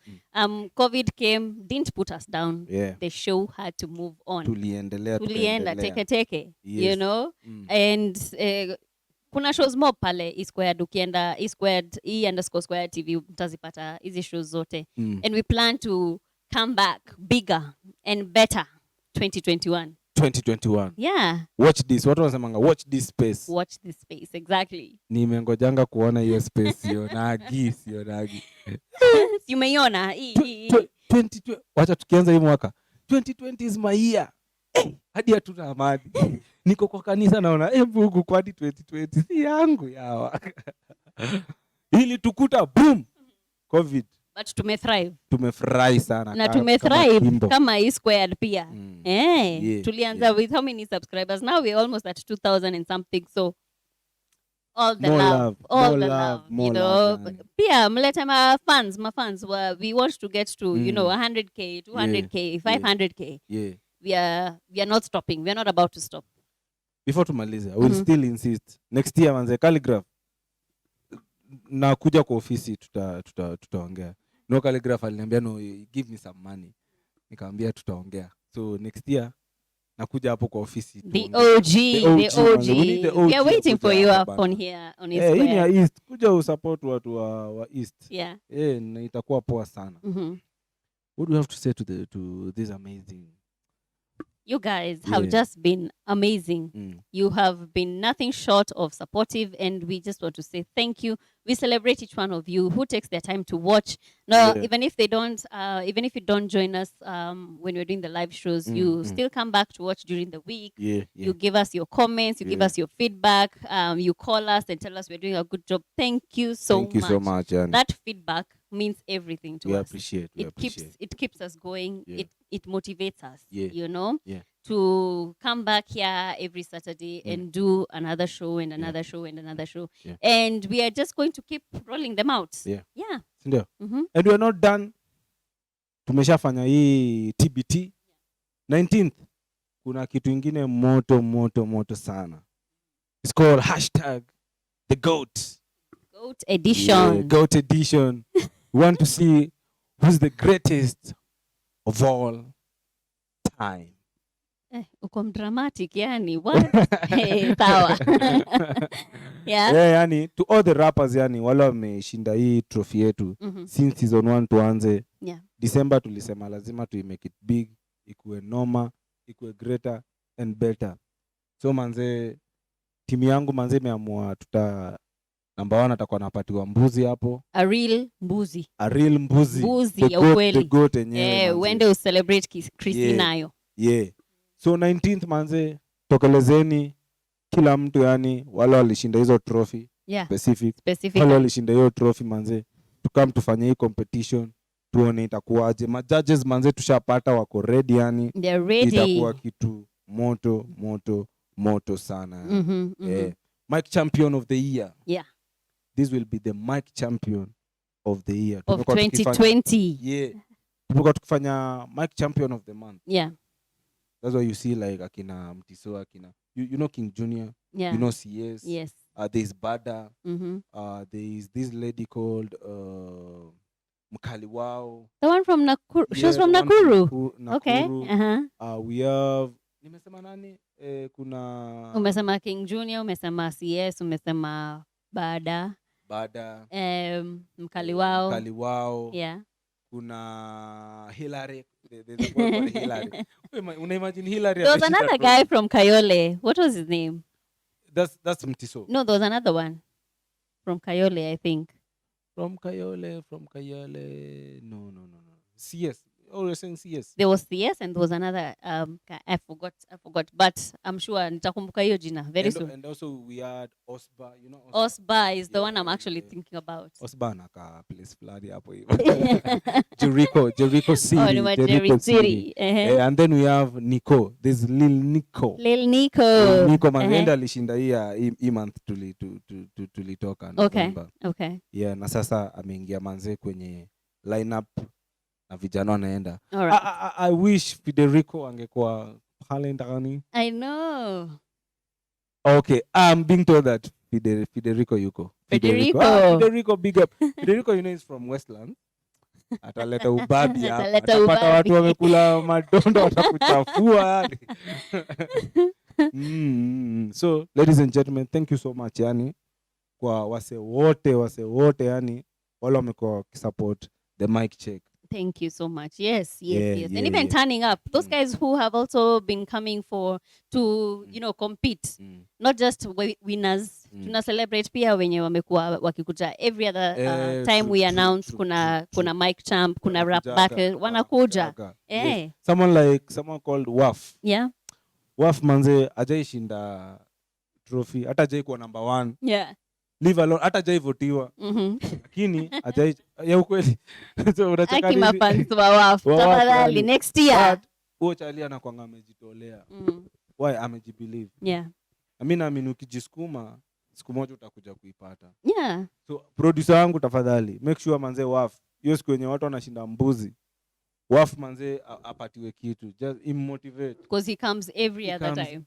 COVID came, didn't put us down. The show had to move on. Tulienda teke. You know, and kuna shows mob pale E-Squared. Ukienda E-Squared, E_Squared TV mtazipata hizi shows zote. And we plan to come back bigger and better 2021. Yeah. Watch this. Watu wanasemanga watch this space. Watch this space, exactly. Nimengojanga kuona hiyo space, sionagi. Umeiona? 2020. Wacha tukianza hii mwaka. 2020 is my year. Hadi hatuna amani. Niko kwa kanisa naona Mungu kwa 2020 si yangu yawa. Ili tukuta boom COVID. But tumefurahi sana na tumethrive kama E-Squared pia. Tulianza with how many subscribers? Now we're almost at 2,000 and something. So all the love, you know. Pia mlete ma fans. We want to get to you know 100K, 200K, 500K. We are not stopping. We are not about to stop. Before tumalize, I will still insist. Next year manze Calligraph na kuja kwa ofisi tutaongea. No, Calligraph aliniambia no, give me some money. Nikamwambia tutaongea. So next year nakuja hapo kwa ofisi. The OG. We are waiting for you up on here on his square. Hii ni East. Kuja usupport watu wa East. Yeah. Na itakuwa poa sana. What do you have to say to this amazing? You guys have just been amazing. You have been nothing short of supportive, and we just want to say thank you. We celebrate each one of you who takes their time to watch. No, even if they don't, even if you don't join us when we're doing the live shows, you still come back to watch during the week. You give us your comments, you give us your feedback, you call us and tell us we're doing a good job. Thank you so much. Thank you so much. That feedback means everything to us. It keeps us going. It motivates us, you know, to come back here every Saturday and do another show and another show and another show. And we are just going to keep rolling them out. Ndio. And we are not done. Tumeshafanya hii TBT. 19th kuna kitu ingine moto sana. It's called #The GOAT. GOAT edition. GOAT edition. We want to see who's the greatest of all time. Uko dramatic yani. What? Sawa. Yani to all the rappers yani wale wameshinda hii trophy yetu since season 1 tuanze. December tulisema lazima tu make it big, ikuwe noma, ikuwe greater and better. So manze timu yangu manze imeamua number 1 atakuwa anapatiwa mbuzi hapo. A real mbuzi. Mbuzi ya ukweli. The goat yenyewe. Uende ucelebrate Chrissy nayo. So 19th manze tokelezeni kila mtu yani wale walishinda hizo trophy specific. Wale walishinda hiyo trophy manze to come tufanye hii competition tuone itakuwaje. Ma judges manze tushapata wako ready yani. They're ready. Itakuwa kitu moto sana. Mic champion of the year. This will be the mic champion of the year. Of 2020. Tumekuwa tukifanya mic champion of the month. That's why you see like akina Mtiso, akina you know King Junior, you know CS. There's Bada. There is this lady called Mkali Wao. The one from Nakuru. She was from Nakuru. Okay. We have nimesema nani? Kuna umesema King Junior, umesema CS, umesema Bada. Mkali wao. Yeah. Kuna Hillary. There's a boy called Hillary. Imagine Hillary. There was another guy from Kayole. What was his name? That's Mtiso. No, there was another one from Kayole, I think. From Kayole. No. CS. Oh, you're saying CS. There was CS and there was another. I forgot. But I'm sure nitakumbuka hiyo jina very soon. And also we had Osba. You know Osba is the one I'm actually thinking about. Osba naka place fladi hapo hiyo. Jericho City. Oh, Jericho City. And then we have Nico. There's Lil Nico manenda alishinda hii month tulitoka November. Okay. Yeah, na sasa ameingia manze kwenye lineup na vijana wanaenda. I wish Federico angekuwa pale ndani. I know. Okay, I'm being told that Federico yuko. Federico big up. Federico is from Westland. Ataleta ubabi hapa. Atapata watu wamekula madondo watakuchafua. So, ladies and gentlemen, thank you so much yani kwa wase wote yani wale wamekuwa support the mic check. Thank you so much. Yes. And even turning up. Those guys who have also been coming to compete. Not just winners. Tuna celebrate pia wenye wamekuwa wakikuja. Every other time we announce kuna mic champ, kuna rap battle, wanakuja. Yes. Someone called Waf. Yeah. Waf manze ajaishinda trophy. Hata ajai kuwa number 1. Yeah. Leave alone hata jaivotiwa lakini ya ukweli so unacheka nini mafans wa Wafu tafadhali next year huo chali anakuanga amejitolea why amejibelieve. Yeah, mimi naamini ukijisukuma siku moja utakuja kuipata. Yeah, so producer wangu tafadhali make sure manze Wafu hiyo siku yenye watu wanashinda mbuzi Wafu manze apatiwe kitu, just immotivate because he comes every other time.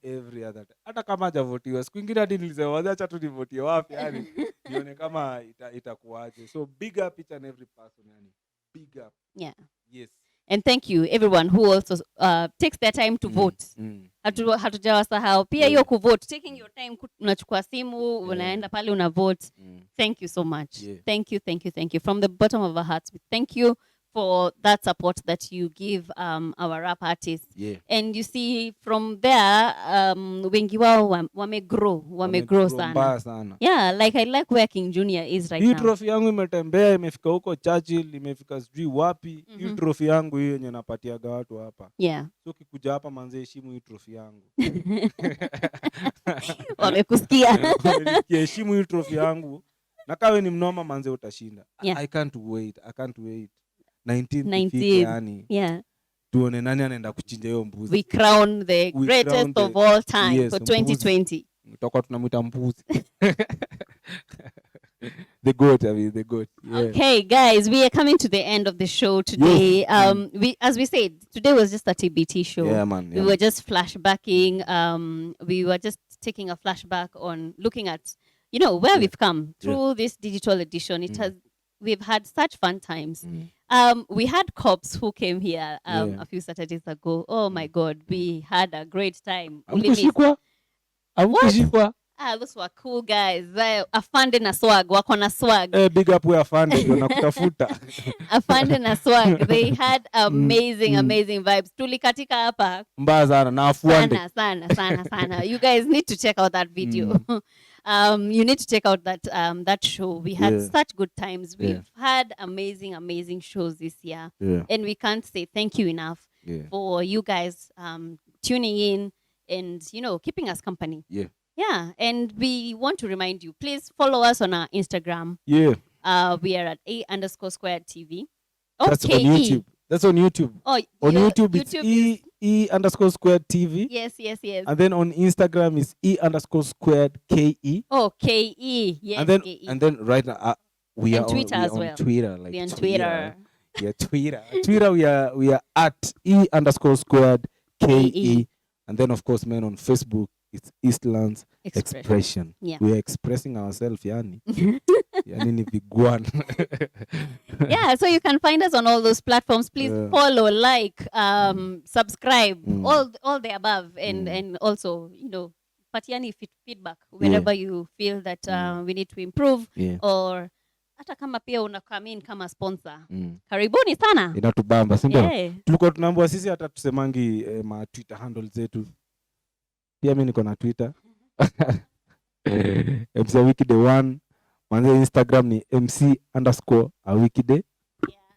Hata kama hajavotiwa siku nyingine hadi nilisema acha tu nivotie Wafu yani nione kama itakuaje. So big up each and every person yani, big up. Yeah, yes, and thank you everyone who also takes their time to vote. Hatujawasahau pia hiyo kuvote, taking your time, unachukua simu unaenda pale una vote. Thank you so much. Thank you from the bottom of our hearts. Thank you for that support that you give our rap artists. And you see from there wengi wao wamegrow sana. Yeah, like I like where King Junior is right now. Hii trophy yangu imetembea imefika huko Churchill, imefika sijui wapi. Hii trophy yangu hiyo yenye napatiaga watu hapa. Yeah. So kikuja hapa manze heshimu hii trophy yangu. Wamekusikia. Heshimu hii trophy yangu. Na kawe ni mnoma manze utashinda. Yeah. I can't wait. 19 yani. Yeah. Tuone nani anaenda kuchinja hiyo mbuzi. We crown the greatest of all time for 2020. Tutakuwa tunamuita mbuzi. The goat. Yeah. Okay, guys, we are coming to the end of the show today. As we said, today was just a TBT show. Yeah, man. We were just flashbacking. We were just taking a flashback on looking at, where we've come through this digital edition. We've had such fun times. We had cops who came here a few Saturdays ago. Oh my God, we had a great time. What? Those were cool guys. Afande na swag, wako na swag. Big up we Afande, ndio nakutafuta. Afande na swag. They had amazing vibes. Tulikatika hapa. Mbaya sana na Afande. Sana. You guys need to check out that video. You need to check out that show. We had such good times. We've had amazing shows this year. And we can't say thank you enough for you guys tuning in and keeping us company. Yeah, and we want to remind you, please follow us on our Instagram. Yeah. We are at A_squared TV. That's on YouTube. That's on YouTube. Oh, on YouTube it's E_squared TV. Yes. And then on Instagram is E_squared KE. Oh, KE. Yes. And then right now we are Twitter on, as well. Twitter, like we're on Twitter. Yeah, Twitter. Twitter we are at E_squared KE. And then of course, man, on Facebook it's Eastlands Expression. Yeah. We are expressing ourselves, yani. Yani ni vigwan. Yeah, so you can find us on all those platforms. Please follow, like, subscribe, all the above, and also, patiani feedback wherever you feel that we need to improve, or hata kama pia unakamin kama sponsor. Karibuni sana. Inatubamba, si ndio? Tulikuwa tunaambiwa sisi hata tusemangi ma Twitter handles zetu. Pia mimi niko na Twitter. MC Weekday 1. Manze Instagram ni MC_Weekday.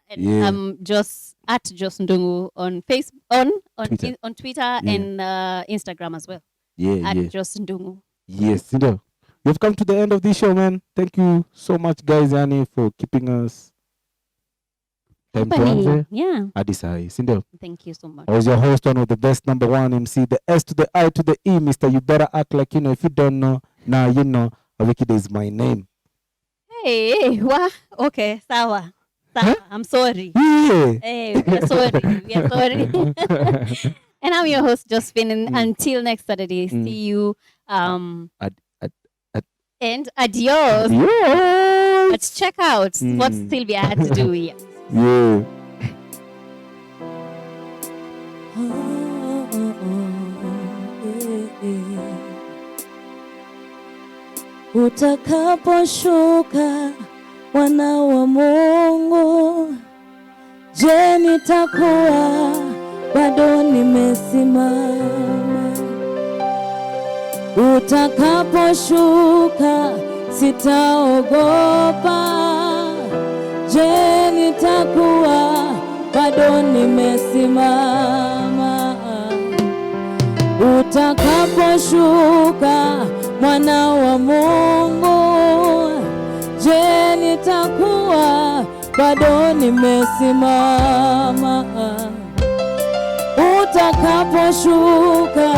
And I'm just at Jos Ndungu on Facebook, on Twitter and Instagram as well. At Jos Ndungu. Yes, you know. We've come to the end of this show, man. Thank you so much, guys, Yani, for keeping us company. Adisai, Sindo. Thank you so much. I was your host, one of the best, number one MC, the S to the I to the E, Mr. You better act like you know. If you don't know, now you know. Weekday is my name. Hey, okay, sawa. Huh? I'm sorry. Yeah. Hey, we are sorry. And I'm your host, Josephine. And until next Saturday, see you. And adios. Let's check out what Sylvia had to do here. Yeah. Utakaposhuka Mwana wa Mungu, je, nitakuwa bado nimesimama? Utakaposhuka sitaogopa, je, nitakuwa bado nimesimama? Utakaposhuka Mwana wa Mungu, je, nitakuwa bado nimesimama? Utakaposhuka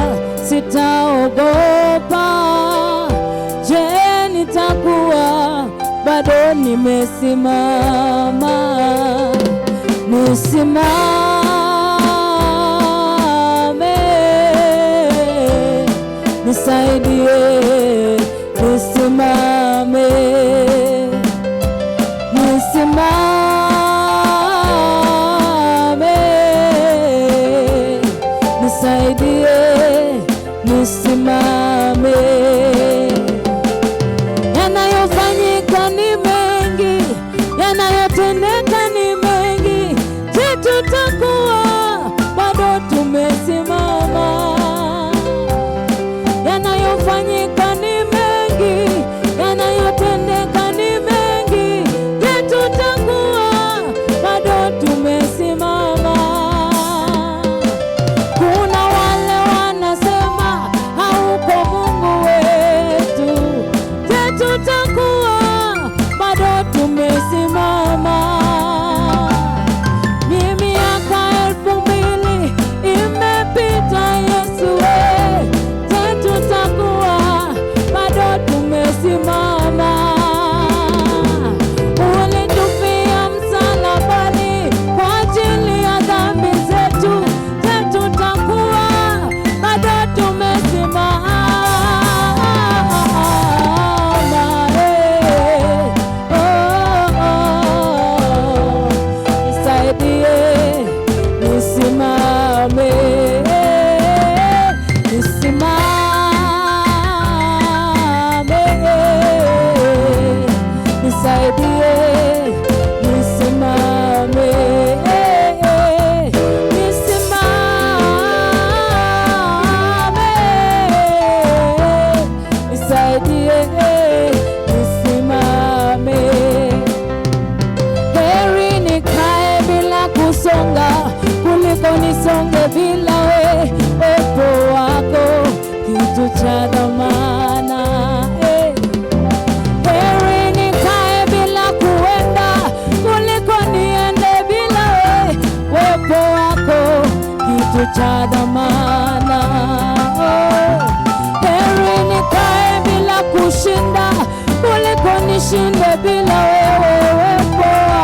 sitaogopa, je, nitakuwa bado nimesimama? Nisimame, nisaidie, nisimame, nisimame, nisaidie, nisimame. Yanayofanyika ni mengi, yanayotendeka ni mengi, je, tutakuwa bado tumesimama? Yanayofanyika ni mengi, yanayotendeka ni mengi, je, tutakuwa bado tumesimama? Kuna wale wanasema hauko Mungu wetu, je, tutakuwa bado tumesimama? Miaka 2000 imepita, Yesu we, je, tutakuwa bado tumesimama? Ulitufia msalabani kwa ajili ya dhambi zetu, je, tutakuwa bado tumesimama? Nisaidie, nisimame, nisimame, nisaidie, nisimame, nisimame, nisaidie, nisimame. Heri nikae bila kusonga kuliko nisonge bila uwepo wako, kitu cha dhamana. Heri nikae bila kuenda kuliko niende bila uwepo wako, kitu cha dhamana. Heri nikae bila kushinda kuliko nishinde bila wewe uwepo wako.